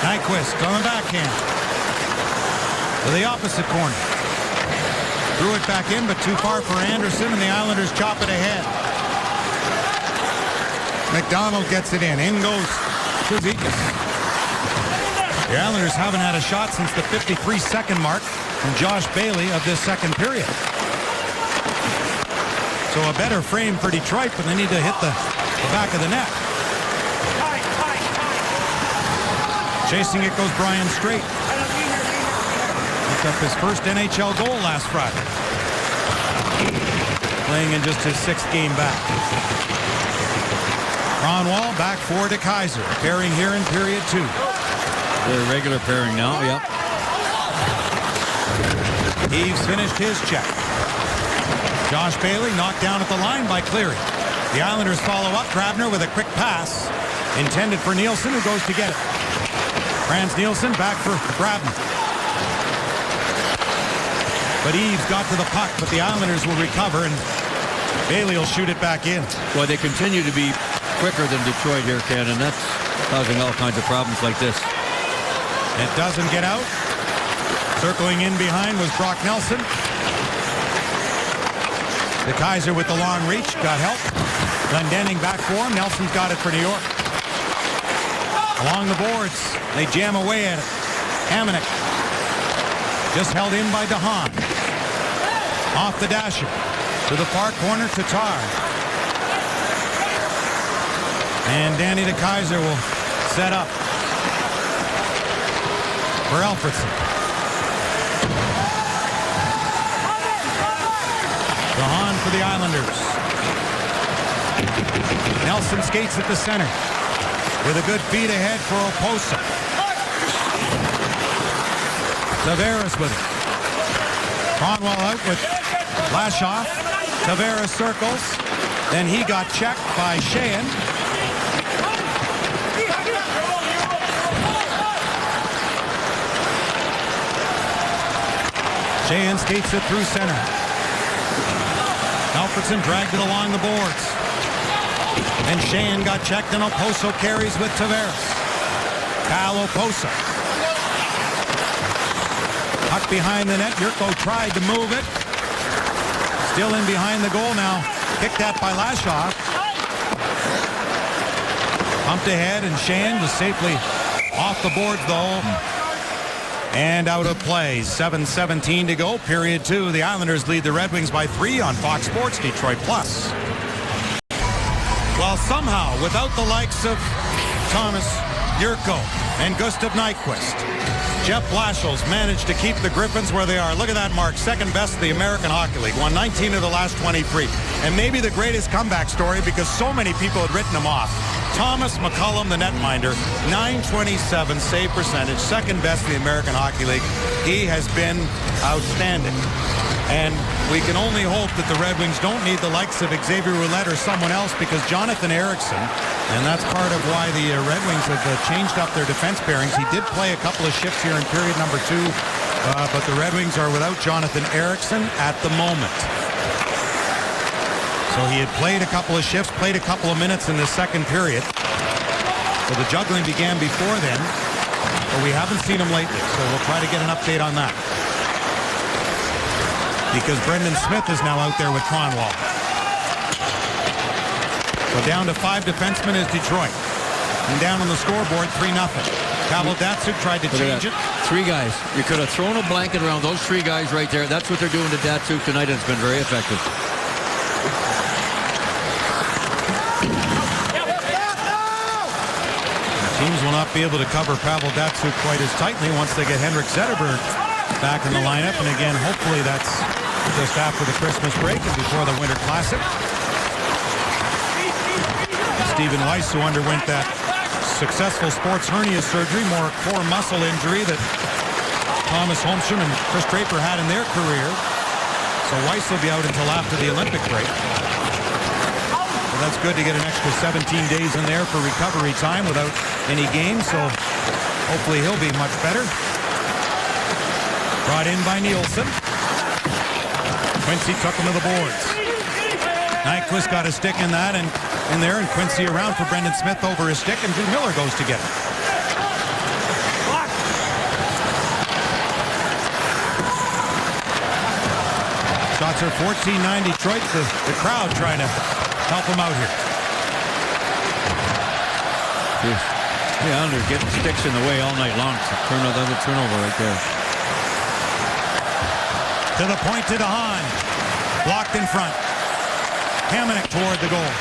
Nyquist on the backhand. To the opposite corner. Threw it back in, but too far for Anderson, and the Islanders chop it ahead. McDonald gets it in. In goes Cizikas. The Islanders haven't had a shot since the 53-second mark from Josh Bailey of this second period. So a better frame for Detroit, but they need to hit the back of the net. Chasing it goes Brian Straight. Picked up his first NHL goal last Friday. Playing in just his 6th game back. Kronwall back for DeKeyser. Pairing here in period 2. The regular pairing now, yep. Eves finished his check. Josh Bailey knocked down at the line by Cleary. The Islanders follow up. Grabner with a quick pass intended for Nielsen, who goes to get it. Frans Nielsen back for Grabner. But Eves got to the puck, but the Islanders will recover, and Bailey will shoot it back in. Well, they continue to be quicker than Detroit here, Ken, and that's causing all kinds of problems like this. It doesn't get out. Circling in behind was Brock Nelson. DeKeyser with the long reach. Got help. Glendening back for him. Nelson's got it for New York. Along the boards. They jam away at it. Hamonic. Just held in by DeHaan. Off the dasher. To the far corner, Tatar. And Danny DeKeyser will set up for Alfredson. DeHaan for the Islanders. Nelson skates at the center with a good feed ahead for Oposo. Tavares with it. Kronwall out with Lashoff. Tavares circles. Then he got checked by Sheahan. Sheahan skates it through center. Alfredson dragged it along the boards. And Sheahan got checked, and Oposo carries with Tavares. Kyle Oposo. Puck behind the net. Yurko tried to move it. Still in behind the goal now. Kicked at by Lashoff. Pumped ahead, and Sheahan was safely off the boards though. And out of play. 7:17 to go. Period 2. The Islanders lead the Red Wings by 3 on Fox Sports Detroit Plus. Well, somehow, without the likes of Thomas Yurko and Gustav Nyquist, Jeff Blashill managed to keep the Griffins where they are. Look at that mark. Second best in the American Hockey League. Won 19 of the last 23. And maybe the greatest comeback story because so many people had written him off. Thomas McCullum, the netminder, .927 save percentage, second best in the American Hockey League. He has been outstanding. And we can only hope that the Red Wings don't need the likes of Xavier Ouellet or someone else, because Jonathan Ericsson, and that's part of why the Red Wings have changed up their defense pairings. He did play a couple of shifts here in period number 2, but the Red Wings are without Jonathan Ericsson at the moment. So he had played a couple of shifts, played a couple of minutes in the second period. So the juggling began before then, but we haven't seen him lately. So we'll try to get an update on that. Because Brendan Smith is now out there with Kronwall. So down to 5 defensemen is Detroit. And down on the scoreboard, 3-0. Pavel Datsyuk tried to change it. 3 guys. You could have thrown a blanket around those 3 guys right there. That's what they're doing to Datsyuk tonight, and it's been very effective. Teams will not be able to cover Pavel Datsyuk quite as tightly once they get Henrik Zetterberg back in the lineup. And again, hopefully that's just after the Christmas break and before the Winter Classic. Stephen Weiss, who underwent that successful sports hernia surgery, more core muscle injury that Thomas Holmstrom and Chris Draper had in their career. So Weiss will be out until after the Olympic break. So that's good to get an extra 17 days in there for recovery time without any games. So hopefully he'll be much better. Brought in by Nielsen. Quincy took him to the boards. Nyquist got a stick in that and in there, and Quincy around for Brendan Smith over his stick, and Drew Miller goes to get it. Shots are 14-9 Detroit. The crowd trying to help him out here. The Islanders getting sticks in the way all night long. Another turnover right there. To the point to DeHaan. Blocked in front. Hamonic toward the goal.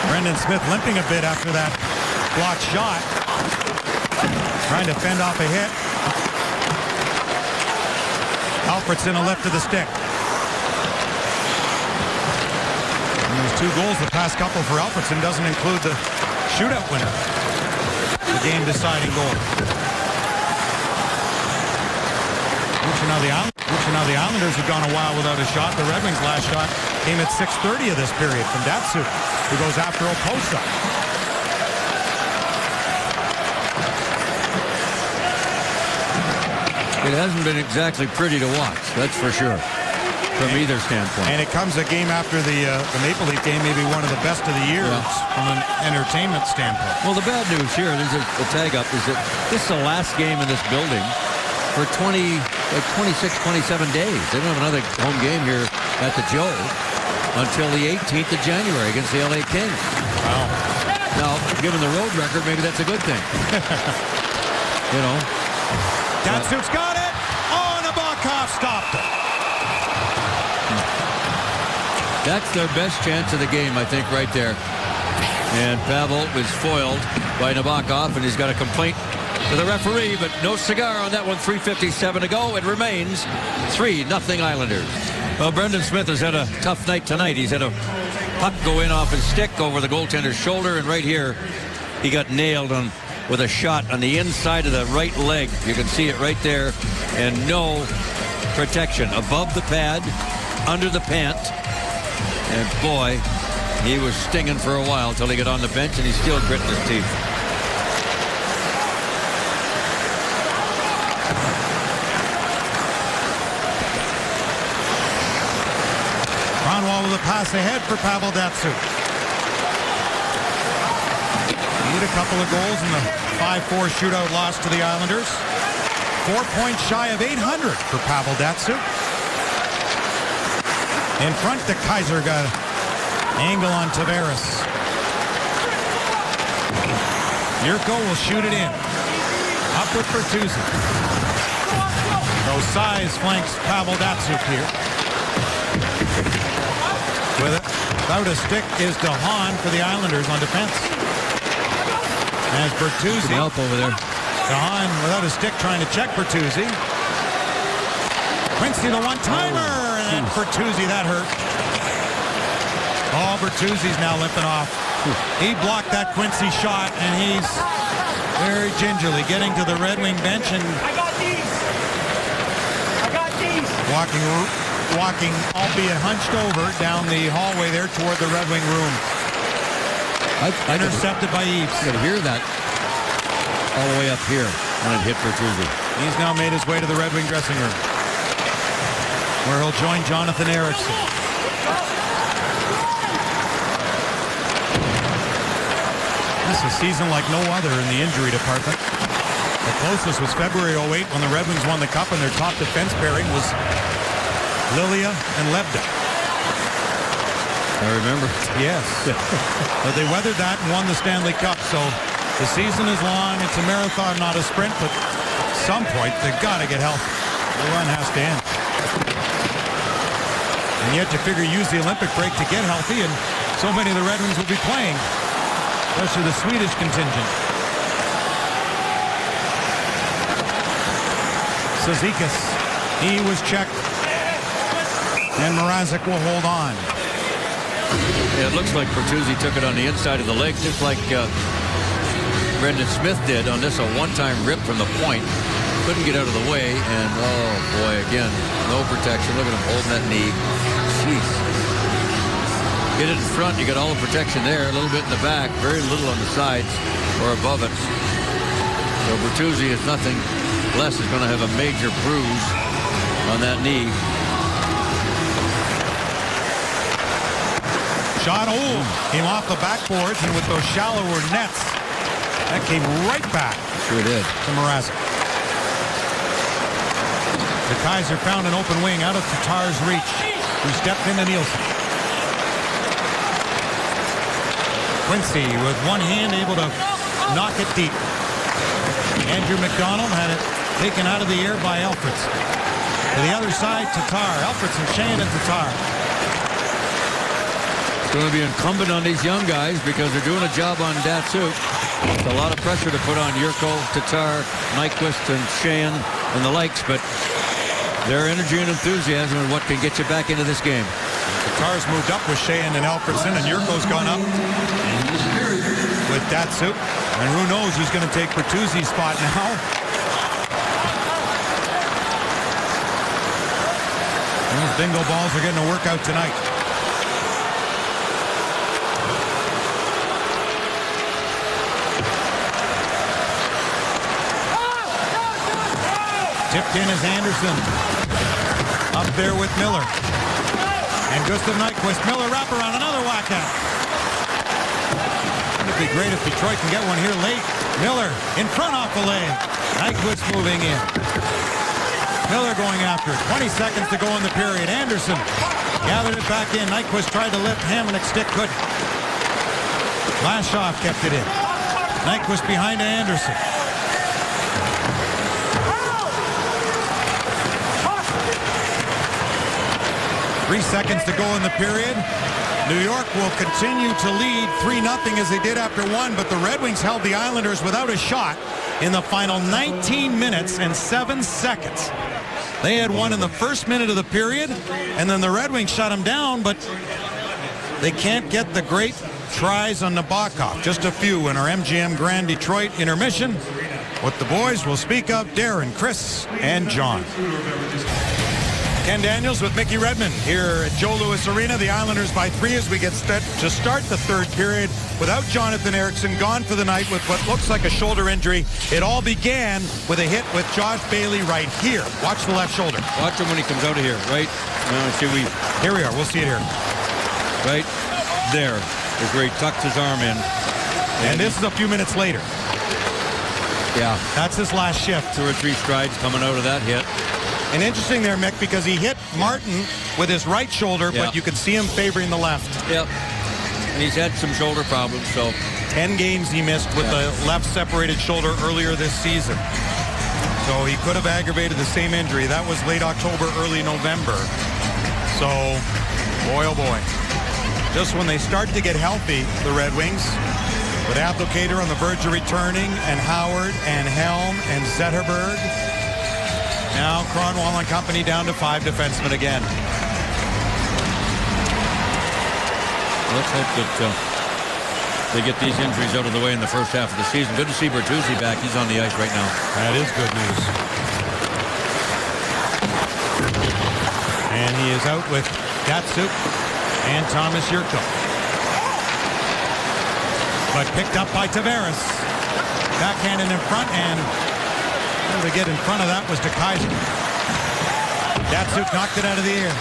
Brendan Smith limping a bit after that blocked shot. Trying to fend off a hit. Alfredsson a left to the stick. And those 2 goals the past couple for Alfredsson doesn't include the shootout winner. The game-deciding goal. Now the Islanders have gone a while without a shot. The Red Wings' last shot came at 6:30 of this period from Datsyuk, who goes after Oposo. It hasn't been exactly pretty to watch, that's for sure, from either standpoint. And it comes a game after the Maple Leaf game, maybe one of the best of the years from an entertainment standpoint. Well, the bad news here, there's a tag up, is that this is the last game in this building for 26, 27 days. They don't have another home game here at the Joe until the 18th of January against the LA Kings. Wow. Now, given the road record, maybe that's a good thing. You know. Datsyuk's got it. Oh, Nabokov stopped it. That's their best chance of the game, I think, right there. And Pavel was foiled by Nabokov, and he's got a complaint to the referee, but no cigar on that one. 3:57 to go. It remains 3-0 Islanders. Well, Brendan Smith has had a tough night tonight. He's had a puck go in off his stick over the goaltender's shoulder, and right here he got nailed on with a shot on the inside of the right leg. You can see it right there, and no protection above the pad, under the pant, and boy, he was stinging for a while until he got on the bench, and he's still gritting his teeth. Kronwall with a pass ahead for Pavel Datsyuk. Need a couple of goals in the 5-4 shootout loss to the Islanders. 4 points shy of 800 for Pavel Datsyuk. In front, the Kaiser got an angle on Tavares. Yurko will shoot it in. Up with Bertuzzi. Those size flanks Pavel Datsyuk here. Without a stick is DeHaan for the Islanders on defense. As Bertuzzi. Help over there. DeHaan without a stick trying to check Bertuzzi. Quincy the one-timer. And Bertuzzi, that hurt. Oh, Bertuzzi's now limping off. He blocked that Quincy shot, and he's very gingerly getting to the Red Wing bench and walking, albeit hunched over, down the hallway there toward the Red Wing room. Intercepted by Eaves. You could hear that all the way up here when it hit Bertuzzi. He's now made his way to the Red Wing dressing room, where he'll join Jonathan Ericsson. This is a season like no other in the injury department. The closest was February 08 when the Red Wings won the Cup, and their top defense pairing was Lilia and Lebda. I remember. Yes. But they weathered that and won the Stanley Cup. So the season is long. It's a marathon, not a sprint. But at some point, they've got to get healthy. The run has to end. And yet you figure use the Olympic break to get healthy, and so many of the Red Wings will be playing, especially the Swedish contingent. Cizikas, he was checked, and Mrazek will hold on. Yeah, it looks like Bertuzzi took it on the inside of the leg, just like Brendan Smith did on this, a one-time rip from the point. Couldn't get out of the way, and oh boy, again, no protection. Look at him holding that knee. Jeez. Get it in front, you got all the protection there, a little bit in the back, very little on the sides or above it. So Bertuzzi, is nothing less, is going to have a major bruise on that knee. Shot, came off the backboards, and with those shallower nets, that came right back. Sure did. To Mrazek. The Kaiser found an open wing out of Tatar's reach, who stepped into Nielsen. Quincy with one hand able to knock it deep. Andrew McDonald had it taken out of the air by Alfreds. To the other side, Tatar. Alfreds and Sheahan and Tatar. It's going to be incumbent on these young guys because they're doing a job on Datsyuk. It's a lot of pressure to put on Jurko, Tatar, Nyquist, and Sheahan and the likes, but their energy and enthusiasm is what can get you back into this game. Tatar's moved up with Sheahan and Alfredson, and Jurko's gone up with Datsyuk. And who knows who's going to take Bertuzzi's spot now. Those bingo balls are getting a workout tonight. Tipped in is Anderson. Up there with Miller. And Gustav Nyquist. Miller wraparound. Another whack at. It'd be great if Detroit can get one here late. Miller in front off the leg. Nyquist moving in. Miller going after it. 20 seconds to go in the period. Anderson gathered it back in. Nyquist tried to lift. Hamonic stick couldn't. Lashoff kept it in. Nyquist behind to Anderson. 3 seconds to go in the period. New York will continue to lead 3-0 as they did after one, but the Red Wings held the Islanders without a shot in the final 19 minutes and 7 seconds. They had one in the first minute of the period, and then the Red Wings shut them down, but they can't get the great tries on Nabokov. Just a few in our MGM Grand Detroit intermission. What the boys will speak of, Darren, Chris, and John. Ken Daniels with Mickey Redmond here at Joe Louis Arena. The Islanders by 3 as we get set to start the third period without Jonathan Ericsson, gone for the night with what looks like a shoulder injury. It all began with a hit with Josh Bailey right here. Watch the left shoulder. Watch him when he comes out of here, right? Here we are. We'll see it here. Right there is where he tucks his arm in. And this is a few minutes later. Yeah. That's his last shift. 2 or 3 strides coming out of that hit. And interesting there, Mick, because he hit Martin with his right shoulder, but you can see him favoring the left. Yep. And he's had some shoulder problems, so. 10 games he missed with the left separated shoulder earlier this season. So he could have aggravated the same injury. That was late October, early November. So, boy, oh boy. Just when they start to get healthy, the Red Wings, with Applicator on the verge of returning, and Howard, and Helm, and Zetterberg. Now Cronwall and company down to 5 defensemen again. Let's hope that they get these injuries out of the way in the first half of the season. Good to see Bertuzzi back. He's on the ice right now. That is good news. And he is out with Datsyuk and Thomas Jurko. But picked up by Tavares. Backhanded in front, and to get in front of that was to Kaiser. Datsyuk knocked it out of the air.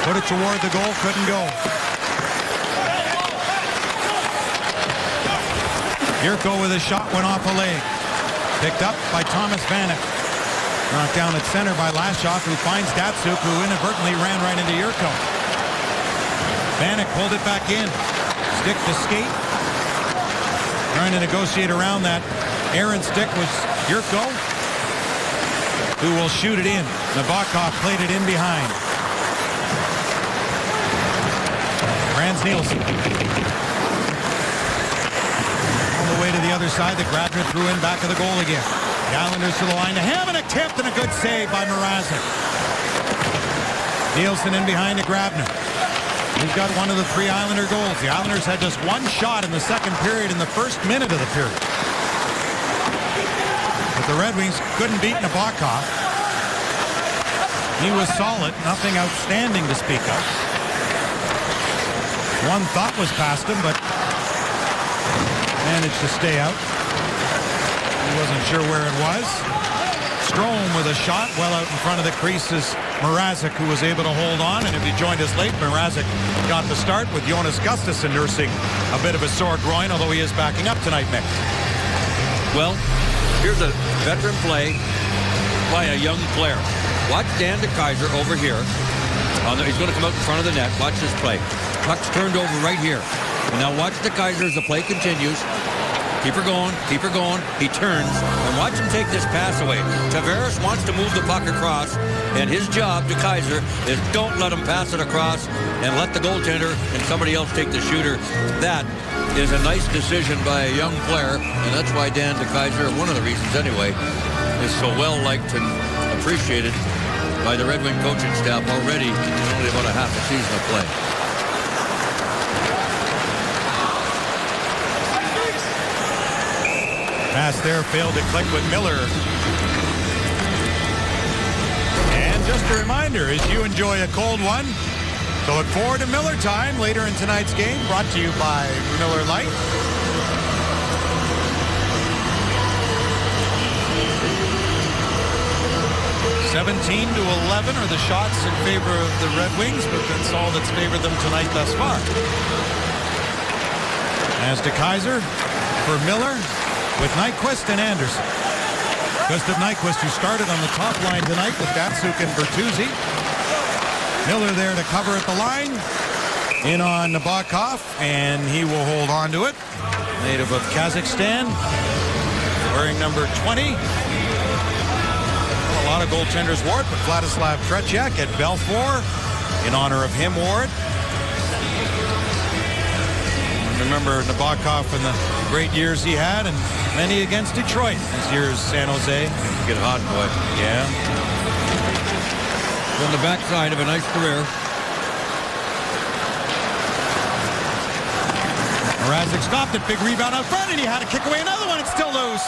Put it toward the goal, couldn't go. Jurko with a shot went off a leg. Picked up by Thomas Vanek. Knocked down at center by Lashoff, who finds Datsyuk, who inadvertently ran right into Jurko. Vanek pulled it back in. Stick to skate. Trying to negotiate around that. Aaron stick was Jurko, who will shoot it in. Nabokov played it in behind. Jens Nielsen. On the way to the other side, the Grabner threw in back of the goal again. The Islanders to the line to Hamonic, tipped, and a good save by Mrazek. Nielsen in behind to Grabner. He's got one of the 3 Islander goals. The Islanders had just 1 shot in the second period in the first minute of the period. But the Red Wings couldn't beat Nabokov. He was solid, nothing outstanding to speak of. One thought was past him, but managed to stay out. He wasn't sure where it was. Strome with a shot well out in front of the crease is Mrazek, who was able to hold on. And if you joined us late, Mrazek got the start with Jonas Gustafsson nursing a bit of a sore groin, although he is backing up tonight, Mick. Well, here's a veteran play by a young player. Watch Dan DeKeyser over here. He's going to come out in front of the net. Watch this play. Puck's turned over right here. And now watch DeKeyser as the play continues. Keep her going, keep her going. He turns, and watch him take this pass away. Tavares wants to move the puck across, and his job, DeKeyser, is don't let him pass it across and let the goaltender and somebody else take the shooter. That is a nice decision by a young player, and that's why Dan DeKeyser, one of the reasons anyway, is so well-liked and appreciated by the Red Wing coaching staff already in only about a half a season of play. Pass there failed to click with Miller. And just a reminder, as you enjoy a cold one, to look forward to Miller time later in tonight's game, brought to you by Miller Lite. (17-11) are the shots in favor of the Red Wings, but that's all that's favored them tonight thus far. As DeKeyser for Miller, with Nyquist and Anderson. Gustav Nyquist, who started on the top line tonight with Datsuk and Bertuzzi. Miller there to cover at the line. In on Nabokov, and he will hold on to it. Native of Kazakhstan, wearing number 20. A lot of goaltenders wore it, but Vladislav Tretiak at Belfour, in honor of him, wore it. Remember Nabokov and the great years he had, and many against Detroit. His years San Jose. Get hot, boy. Yeah. On the backside of a nice career. Mrazek stopped it. Big rebound out front, and he had to kick away another one. It's still loose.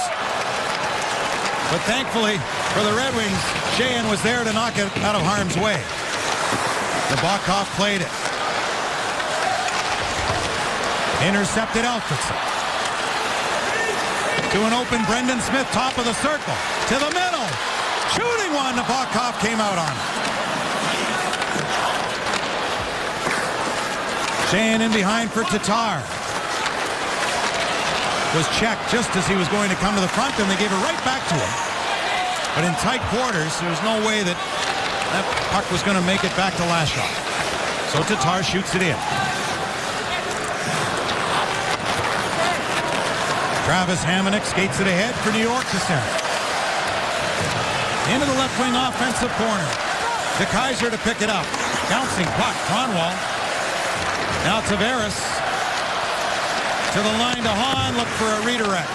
But thankfully for the Red Wings, Sheahan was there to knock it out of harm's way. Nabokov played it. Intercepted Alfredson. To an open Brendan Smith, top of the circle. To the middle. Shooting one. Nabokov came out on it. Sheahan in behind for Tatar. Was checked just as he was going to come to the front, and they gave it right back to him. But in tight quarters, there was no way that puck was going to make it back to Lashoff. So Tatar shoots it in. Travis Hamonic skates it ahead for New York to center. Into the left wing offensive corner. DeKeyser to pick it up. Bouncing puck. Kronwall. Now Tavares. To the line to Hahn. Look for a redirect.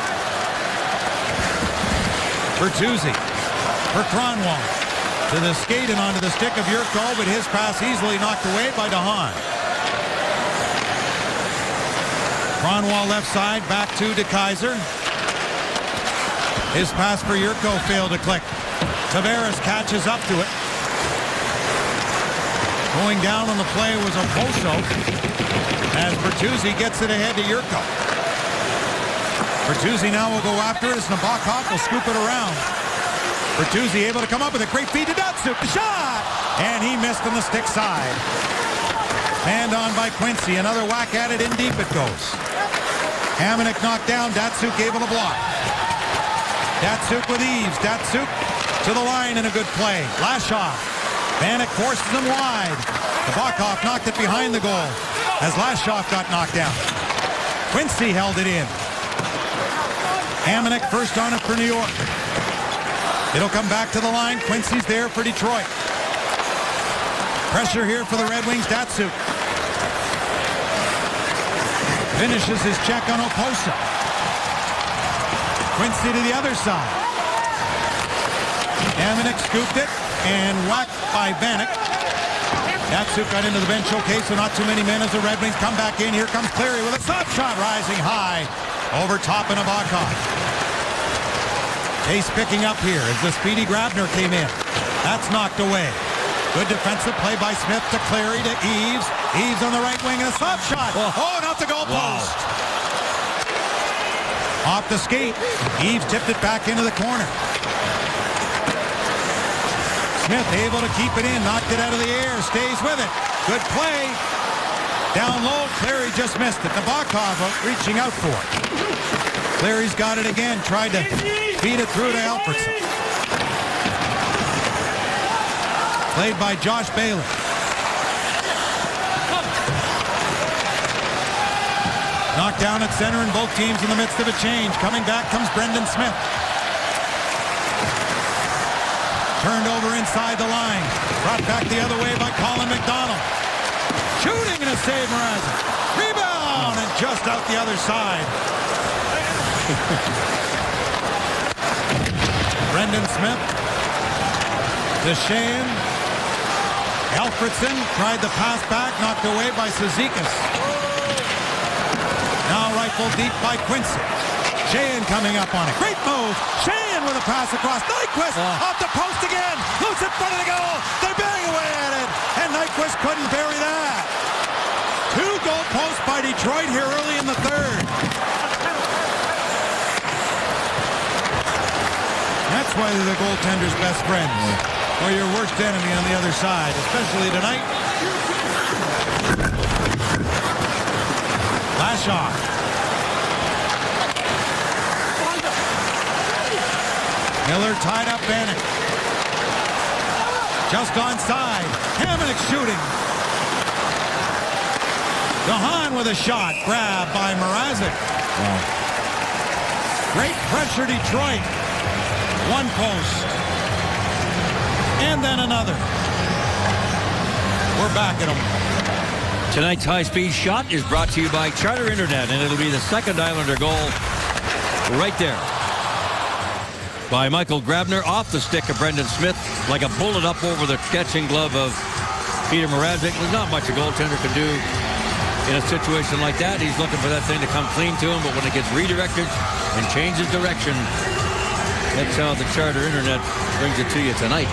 Bertuzzi. For Kronwall. To the skate and onto the stick of Yurko, but his pass easily knocked away by DeHaan. Kronwall left side, back to DeKeyser. His pass for Yurko failed to click. Tavares catches up to it. Going down on the play was Oposo, as Bertuzzi gets it ahead to Yurko. Bertuzzi now will go after it as Nabokov will scoop it around. Bertuzzi able to come up with a great feed to Datsuk. The shot! And he missed on the stick side. Hand on by Quincy. Another whack at it. In deep it goes. Hamonic knocked down. Datsuk able to block. Datsuk with ease. Datsuk to the line in a good play. Lashoff. Vanek forces him wide. Nabokov knocked it behind the goal as Lashoff got knocked down. Quincy held it in. Hamonic first on it for New York. It'll come back to the line. Quincy's there for Detroit. Pressure here for the Red Wings. Datsuk. Finishes his check on Oposa. Quincy to the other side. Hamonic scooped it and whacked by Vanek. Datsuk got into the bench showcase, so not too many men as the Red Wings come back in. Here comes Cleary with a slap shot rising high over top of Nabokov. Pace picking up here as the speedy Grabner came in. That's knocked away. Good defensive play by Smith to Cleary to Eves. Eves on the right wing and a slap shot. Oh, not the goal post. Off the skate. Eves tipped it back into the corner. Smith able to keep it in, knocked it out of the air, stays with it. Good play. Down low, Cleary just missed it. Nabokov reaching out for it. Cleary's got it again, tried to feed it through to Alfredsson. Played by Josh Bailey. Knocked down at center and both teams in the midst of a change. Coming back comes Brendan Smith. Turned over inside the line. Brought back the other way by Colin McDonald. Shooting and a save, Mrazek. Rebound and just out the other side. Brendan Smith. Deshaen. Alfredsson tried the pass back, knocked away by Cizikas. Now rifled deep by Quincy. Sheahan coming up on it. Great move. Sheahan with a pass across. Nyquist off the post again. Loose in front of the goal. They bang away at it. And Nyquist couldn't bury that. 2 goal posts by Detroit here early in the third. That's why they're the goaltender's best friends. Or your worst enemy on the other side, especially tonight. Lashoff. Miller tied up Vanek. Just onside. Hamonic shooting. Gahan with a shot. Grabbed by Mrazek. Great pressure, Detroit. 1 post. And then another. We're back at them. Tonight's high-speed shot is brought to you by Charter Internet, and it'll be the second Islander goal right there. By Michael Grabner off the stick of Brendan Smith like a bullet up over the catching glove of Peter Mrazek. There's not much a goaltender can do in a situation like that. He's looking for that thing to come clean to him, but when it gets redirected and changes direction, that's how the Charter Internet brings it to you tonight.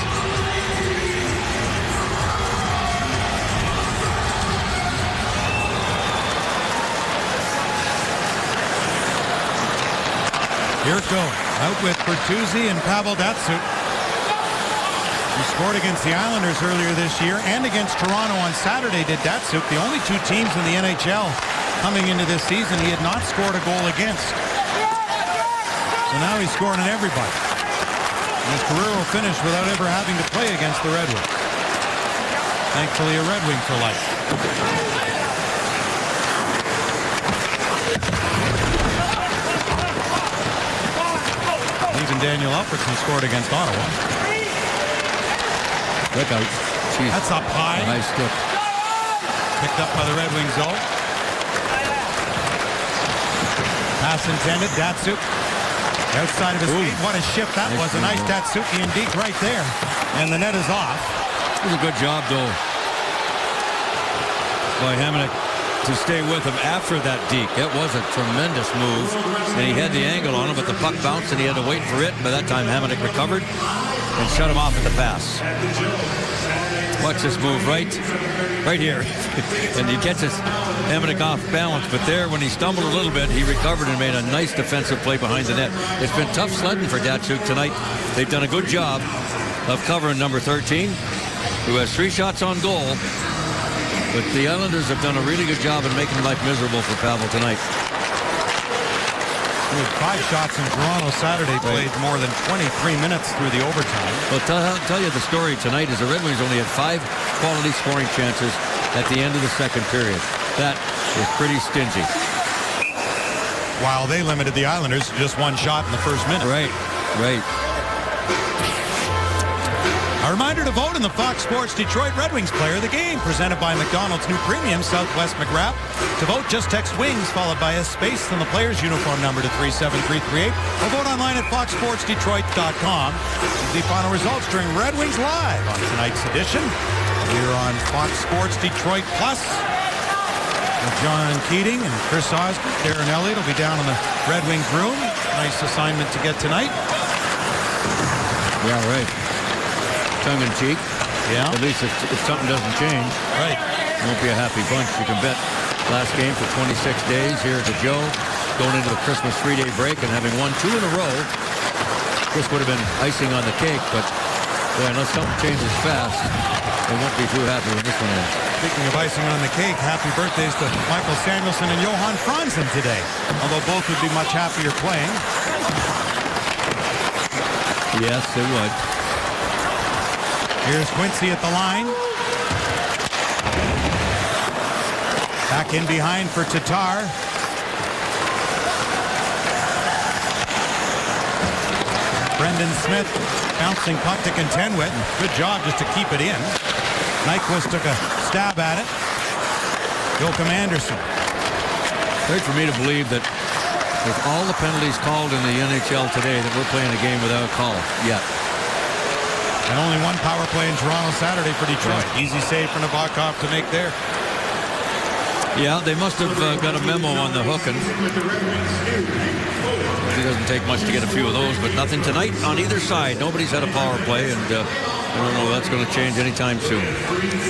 Here it goes. Out with Bertuzzi and Pavel Datsyuk. He scored against the Islanders earlier this year and against Toronto on Saturday did Datsyuk. The only 2 teams in the NHL coming into this season he had not scored a goal against. So now he's scoring on everybody. And his career will finish without ever having to play against the Red Wings. Thankfully a Red Wing for life. Even Daniel Alfredsson scored against Ottawa. Look out. Jeez. That's up high. Nice stick. Picked up by the Red Wings, though. Pass intended. Datsyuk. Outside of his feet. What a shift that was. A nice Datsyukian deke right there. And the net is off. It was a good job, though, by Hamonic to stay with him after that deke. It was a tremendous move, and he had the angle on him, but the puck bounced, and he had to wait for it. By that time, Hamonic recovered and shut him off at the pass. Watch this move right here. And he catches Hamonic off balance, but there, when he stumbled a little bit, he recovered and made a nice defensive play behind the net. It's been tough sledding for Datsyuk tonight. They've done a good job of covering number 13, who has 3 shots on goal. But the Islanders have done a really good job in making life miserable for Pavel tonight. He had 5 shots in Toronto Saturday, played more than 23 minutes through the overtime. Well, tell you the story tonight is the Red Wings only had 5 quality scoring chances at the end of the second period. That is pretty stingy. While they limited the Islanders to just 1 shot in the first minute. Right. A reminder to vote in the Fox Sports Detroit Red Wings Player of the Game, presented by McDonald's new premium Southwest McWrap. To vote, just text WINGS followed by a space and the player's uniform number to 37338, or vote online at foxsportsdetroit.com. The final results during Red Wings Live on tonight's edition. We're on Fox Sports Detroit Plus. With John Keating and Chris Osgood. Darren Elliott will be down in the Red Wings room. Nice assignment to get tonight. Yeah, right. Tongue-in-cheek. Yeah. At least if something doesn't change. Right. It won't be a happy bunch. You can bet last game for 26 days here at the Joe, going into the Christmas 3-day break and having won 2 in a row. This would have been icing on the cake, but boy, unless something changes fast, they won't be too happy when this one ends. Speaking of icing on the cake, happy birthdays to Michael Samuelsson and Johan Franzen today, although both would be much happier playing. Yes, they would. Here's Quincy at the line. Back in behind for Tatar. Brendan Smith bouncing puck to contend with. Good job just to keep it in. Nyquist took a stab at it. Joachim Anderson. Hard for me to believe that with all the penalties called in the NHL today that we're playing a game without a call yet. And only one power play in Toronto Saturday for Detroit. Easy save for Nabokov to make there. Yeah, they must have got a memo on the hooking. It doesn't take much to get a few of those, but nothing tonight on either side. Nobody's had a power play, and I don't know if that's going to change anytime soon.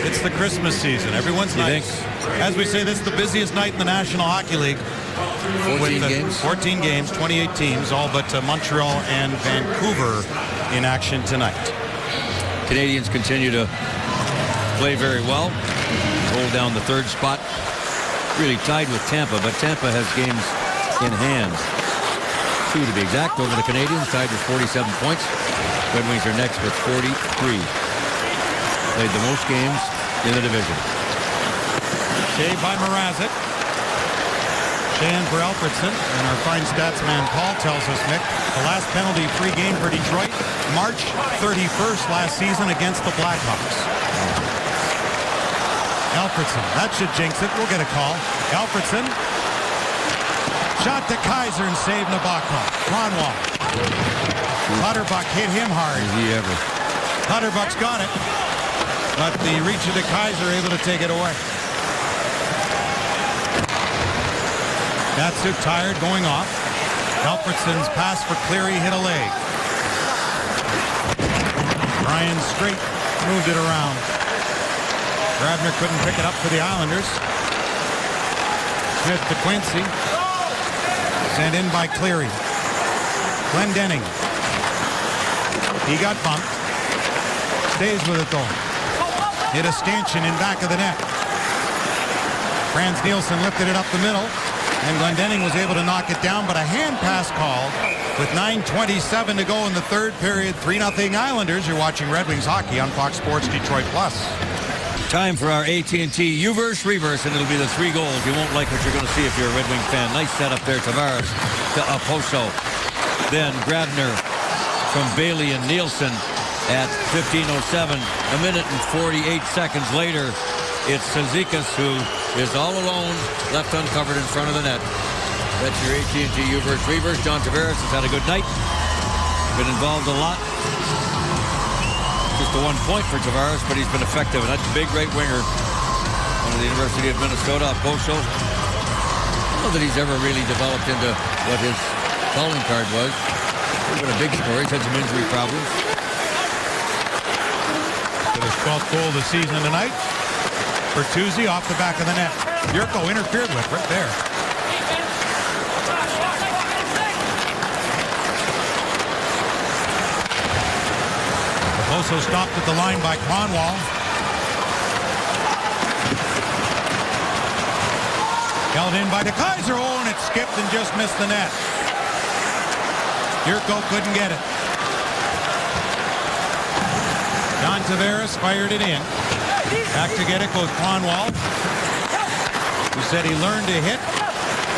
It's the Christmas season. Everyone's nice. As we say, this is the busiest night in the National Hockey League. 14 games. 14 games, 28 teams, all but Montreal and Vancouver in action tonight. Canadians continue to play very well. Hold down the third spot. Really tied with Tampa, but Tampa has games in hand. 2 to be exact over the Canadians, tied with 47 points. Red Wings are next with 43. Played the most games in the division. Save by Mrazek. Shan for Alfredson. And our fine stats man Paul tells us, Mick, the last penalty-free game for Detroit, March 31st last season against the Blackhawks. Alfredson, that should jinx it. We'll get a call. Alfredson. Shot to Kaiser and save Nabokov. Kronwall. Clutterbuck hit him hard. Did he ever? Clutterbuck's got it. But the reach of the Kaiser able to take it away. Datsuk tired, going off. Alfredson's pass for Cleary hit a leg. Ryan Straight moved it around. Grabner couldn't pick it up for the Islanders. Smith to Quincy. Sent in by Cleary. Glendening. He got bumped. Stays with it though. Hit a stanchion in back of the net. Frans Nielsen lifted it up the middle. And Glendening was able to knock it down, but a hand pass called with 9:27 to go in the third period. 3-0 Islanders. You're watching Red Wings hockey on Fox Sports Detroit Plus. Time for our AT&T U-verse reverse, and it'll be the 3 goals. You won't like what you're going to see if you're a Red Wing fan. Nice setup there, Tavares to Oposo. Then Grabner from Bailey and Nielsen at 15:07. A minute and 48 seconds later, it's Cizikas who is all alone, left uncovered in front of the net. That's your AT&T U-verse reverse. John Tavares has had a good night. Been involved a lot. Just the 1 point for Tavares, but he's been effective. And that's a big right winger out of the University of Minnesota, Oposo. I don't know that he's ever really developed into what his calling card was. He's been a big scorer. He's had some injury problems. With his 12th goal of the season tonight. Bertuzzi off the back of the net. Yurko interfered with right there. Also stopped at the line by Kronwall. Held in by DeKaiser. Oh, and it skipped and just missed the net. Yurko couldn't get it. John Tavares fired it in. Back to get it goes Kronwall, who said he learned to hit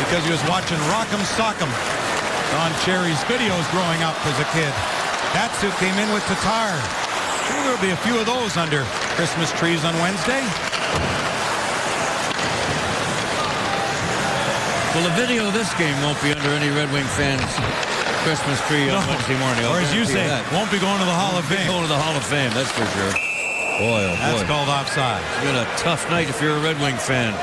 because he was watching Rock'em Sock'em on Cherry's videos growing up as a kid. Datsuk came in with Tatar. Well, there'll be a few of those under Christmas trees on Wednesday. Well, the video of this game won't be under any Red Wing fans' Christmas tree on Wednesday morning. Or as you say, won't be going to the Hall of Fame. Going to the Hall of Fame, that's for sure. Boy, oh boy. That's called offside. It's been a tough night if you're a Red Wing fan.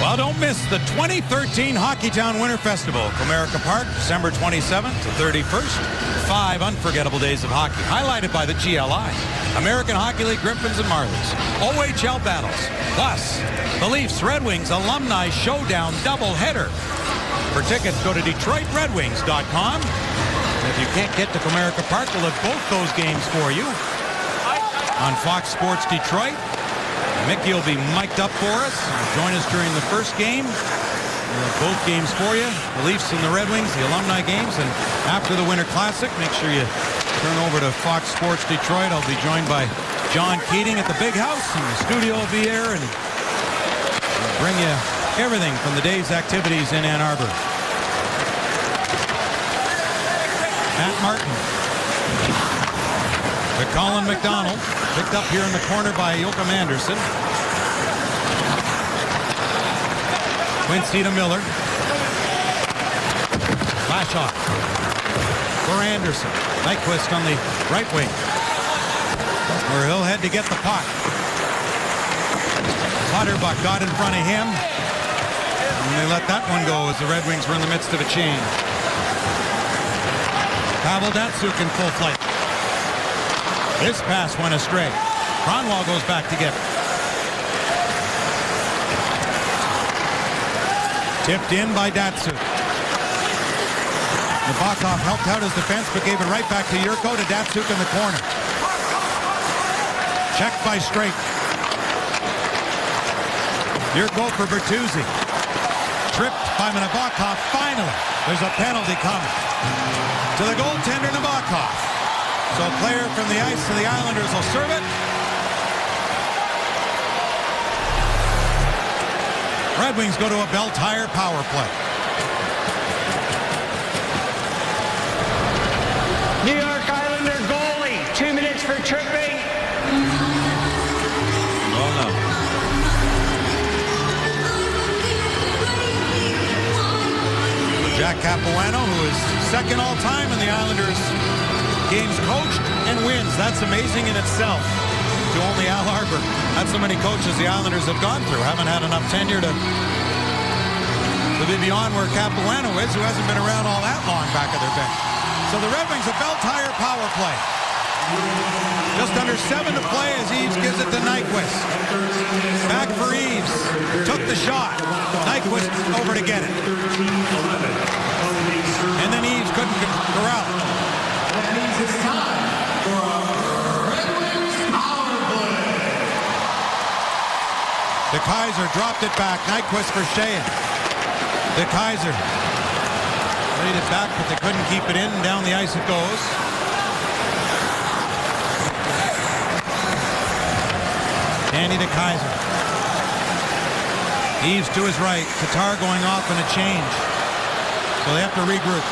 Well, don't miss the 2013 Hockeytown Winter Festival, Comerica Park, December 27th to 31st. 5 unforgettable days of hockey, highlighted by the GLI, American Hockey League Griffins and Marlies, OHL battles, plus the Leafs Red Wings Alumni Showdown doubleheader. For tickets, go to DetroitRedWings.com. And if you can't get to Comerica Park, we'll have both those games for you on Fox Sports Detroit. Mickey will be mic'd up for us. Join us during the first game. We'll have both games for you. The Leafs and the Red Wings, the alumni games. And after the Winter Classic, make sure you turn over to Fox Sports Detroit. I'll be joined by John Keating at the Big House, and the studio will be here, and we'll bring you everything from the day's activities in Ann Arbor. Matt Martin. To Colin McDonald. Picked up here in the corner by Joachim Anderson. Quincy to Miller. Flash off. For Anderson. Nyquist on the right wing, where he'll head to get the puck. Clutterbuck got in front of him. And they let that one go as the Red Wings were in the midst of a change. Pavel Datsyuk in full flight. This pass went astray. Kronwall goes back to get it. Tipped in by Datsyuk. Nabokov helped out his defense, but gave it right back to Yurko, to Datsyuk in the corner. Checked by Straight. Yurko for Bertuzzi. Tripped by Nabokov. Finally, there's a penalty coming to the goaltender, Nabokov. So a player from the ice to the Islanders will serve it. Red Wings go to a Bell Tire power play. New York Islander goalie, 2 minutes for tripping. Oh, no. Jack Capuano, who is second all-time in the Islanders games coached and wins. That's amazing in itself. To only Al Arbor. That's so many coaches the Islanders have gone through. Haven't had enough tenure to be beyond where Capuano is, who hasn't been around all that long back at their bench. So the Red Wings, a Bell Tire power play. Just under 7 to play as Eves gives it to Nyquist. Back for Eves. Took the shot. Nyquist over to get it. And then Eves couldn't corral it. That means it's time for a Red Wings power play. De Kaiser dropped it back. Nyquist for Sheahan. De Kaiser laid it back, but they couldn't keep it in. Down the ice it goes. Danny De Kaiser. Eves to his right. Tatar going off in a change. So they have to regroup.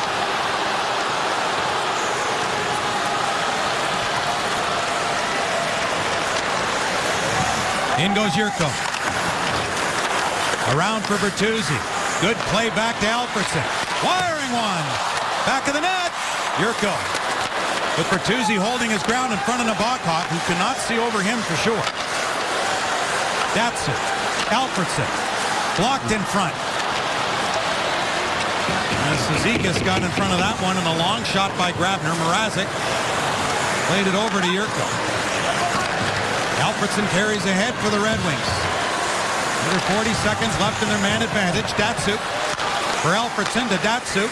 In goes Yurko. Around for Bertuzzi. Good play back to Alfredson. Wiring one. Back of the net. Yurko. With Bertuzzi holding his ground in front of Nabokov, who cannot see over him for sure. Datsyuk. Alfredson. Blocked in front. And Cizikas got in front of that one, and a long shot by Grabner. Mrazek played it over to Yurko. Alfredson carries ahead for the Red Wings. Under 40 seconds left in their man advantage. Datsyuk for Alfredson to Datsyuk.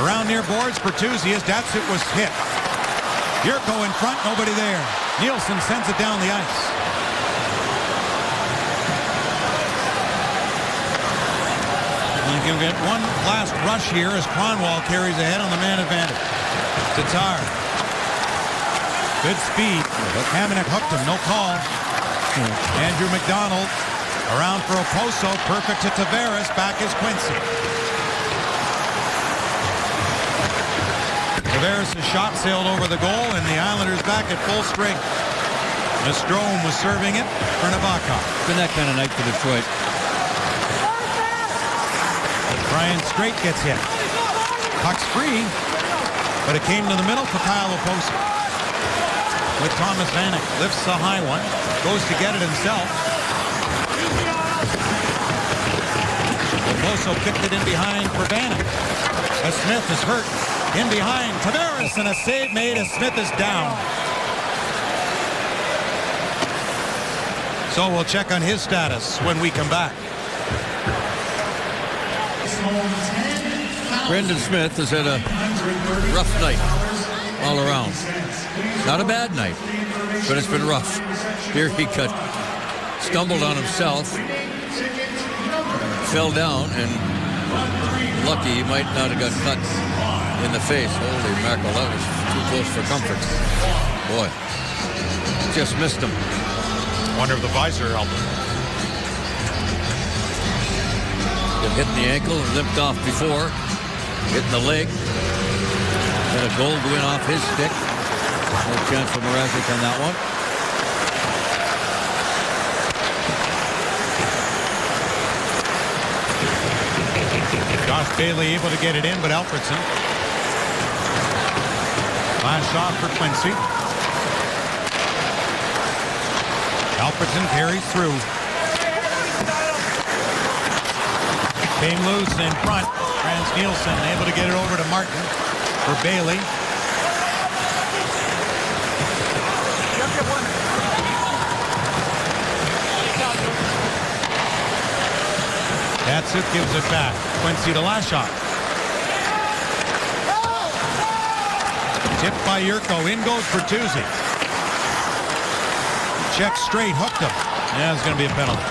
Around near boards, Bertuzzi as Datsyuk was hit. Yurko in front, nobody there. Nielsen sends it down the ice. And you can get one last rush here as Kronwall carries ahead on the man advantage. Tatar. Good speed. Hamonic hooked him, no call. Andrew McDonald around for Oposo, perfect to Tavares, back is Quincy. Tavares' shot sailed over the goal, and the Islanders back at full strength. Strome was serving it for Nabokov. It's been that kind of night for Detroit. Brian Straight gets hit. Puck's free, but it came to the middle for Kyle Oposo. With Thomas Vanek, lifts the high one, goes to get it himself. Oposo kicked it in behind for Vanek. As Smith is hurt, in behind Tavares, and a save made as Smith is down. So we'll check on his status when we come back. Brendan Smith has had a rough night all around. Not a bad night, but it's been rough. Here he stumbled on himself, fell down, and lucky he might not have got cut in the face. Holy mackerel, that was too close for comfort. Boy, just missed him. Wonder if the visor helped him. Got hit in the ankle and limped off before. Hit in the leg. Had a goal go in off his stick. No chance for Mrazek on that one. Josh Bailey able to get it in, but Alfredson. Last shot for Quincy. Alfredson carries through. Came loose in front. Frans Nielsen able to get it over to Martin for Bailey. Datsuk gives it back. Quincy to last shot. Tipped by Yurko. In goes Bertuzzi. Check straight, hooked him. Yeah, it's going to be a penalty.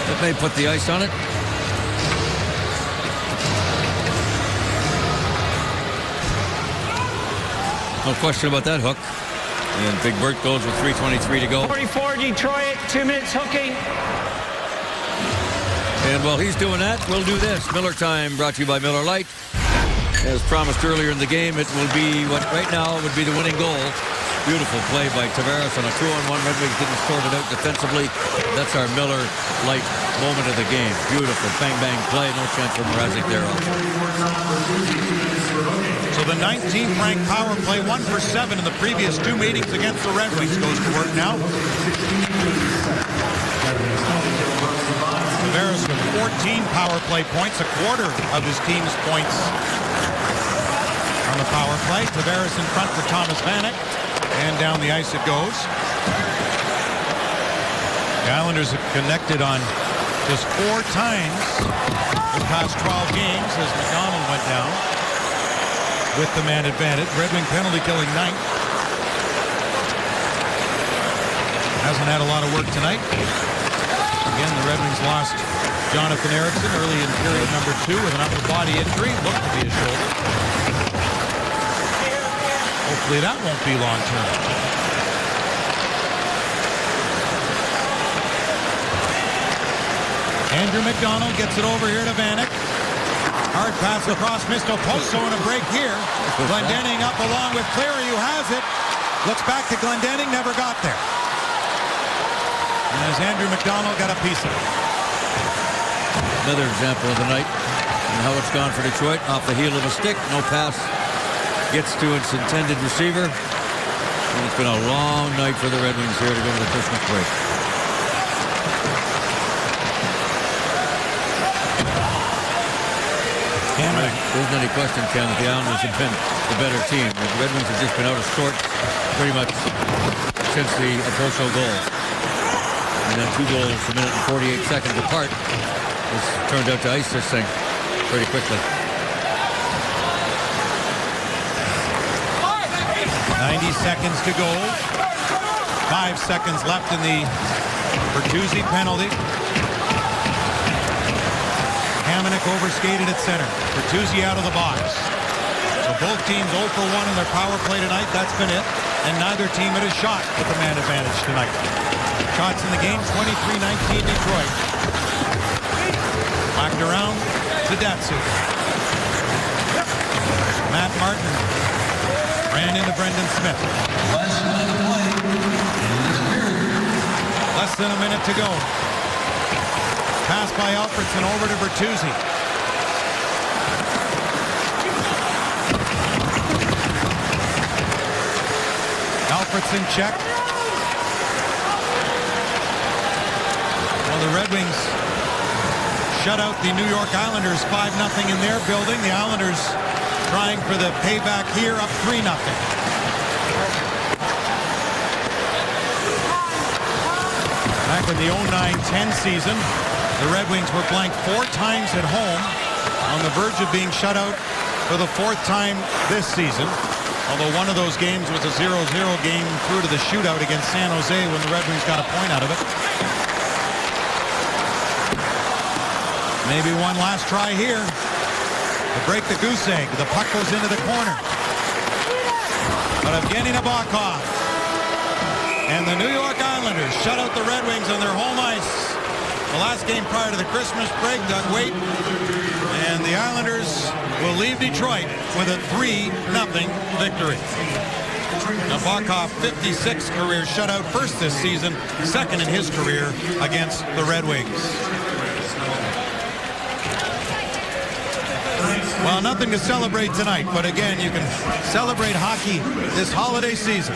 That may put the ice on it. No question about that hook. And Big Bert goes with 3:23 to go. 44 Detroit, 2 minutes hooking. And while he's doing that, we'll do this. Miller Time brought to you by Miller Lite. As promised earlier in the game, it will be what right now would be the winning goal. Beautiful play by Tavares on a 2-on-1. Red Wings didn't sort it out defensively. That's our Miller Lite moment of the game. Beautiful bang bang play. No chance for Mrazek there also. So the 19th ranked power play, 1 for 7 in the previous 2 meetings against the Red Wings, goes to work now. Tavares with 14 power play points, a quarter of his team's points on the power play. Tavares in front for Thomas Vanek, and down the ice it goes. The Islanders have connected on just 4 times in the past 12 games as McDonald went down with the man advantage. Red Wing penalty killing 9th. Hasn't had a lot of work tonight. Again, the Red Wings lost Jonathan Ericsson early in period number 2 with an upper body injury. Looked to be a shoulder. Hopefully that won't be long term. Andrew McDonald gets it over here to Vanek. Hard pass across, missed Oposo in a break here. Glendening up along with Cleary, who has it. Looks back to Glendening, never got there. And as Andrew McDonald got a piece of it. Another example of the night and how it's gone for Detroit. Off the heel of a stick, no pass gets to its intended receiver. And it's been a long night for the Red Wings here to go to the Christmas break. There isn't any question, Ken, that the Islanders have been the better team. The Red Wings have just been out of sorts pretty much since the Oposo goal. And then 2 goals a minute and 48 seconds apart. It's turned out to ice this thing pretty quickly. 90 seconds to go. 5 seconds left in the Bertuzzi penalty. Hamonic overskated at center. Bertuzzi out of the box. So both teams 0 for 1 in their power play tonight. That's been it. And neither team had a shot with the man advantage tonight. Shots in the game, 23-19 Detroit. Whacked around. to Datsuk. Matt Martin ran into Brendan Smith. Less than a minute to go. Pass by Alfredson over to Bertuzzi. Alfredson check. Well, the Red Wings shut out the New York Islanders 5-0 in their building. The Islanders trying for the payback here, up 3-0. Back in the 09-10 season, the Red Wings were blanked 4 times at home, on the verge of being shut out for the 4th time this season. Although one of those games was a 0-0 game through to the shootout against San Jose when the Red Wings got a point out of it. Maybe one last try here to break the goose egg. The puck goes into the corner. But Evgeny Nabokov and the New York Islanders shut out the Red Wings on their home ice. The last game prior to the Christmas break, Doug Weight, and the Islanders will leave Detroit with a 3-0 victory. Nabokov, 56 career shutout, first this season, second in his career against the Red Wings. Well, nothing to celebrate tonight, but again, you can celebrate hockey this holiday season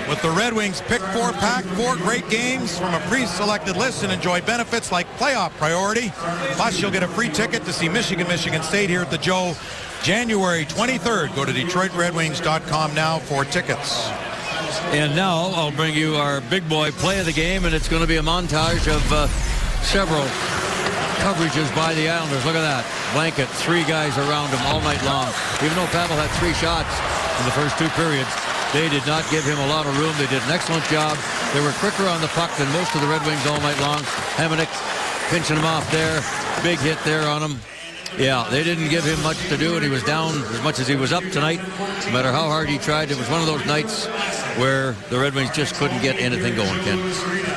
with the Red Wings Pick 4 pack, 4 great games from a pre-selected list, and enjoy benefits like playoff priority. Plus, you'll get a free ticket to see Michigan State here at the Joe January 23rd. Go to DetroitRedWings.com now for tickets. And now I'll bring you our big boy play of the game, and it's going to be a montage of several coverages by the Islanders. Look at that. Blanket, 3 guys around him all night long. Even though Pavel had 3 shots in the first 2 periods, they did not give him a lot of room. They did an excellent job. They were quicker on the puck than most of the Red Wings all night long. Hamonic pinching him off there. Big hit there on him. Yeah, they didn't give him much to do, and he was down as much as he was up tonight. No matter how hard he tried, it was one of those nights where the Red Wings just couldn't get anything going, Ken.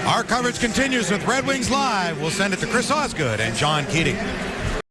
Our coverage continues with Red Wings Live. We'll send it to Chris Osgood and John Keating.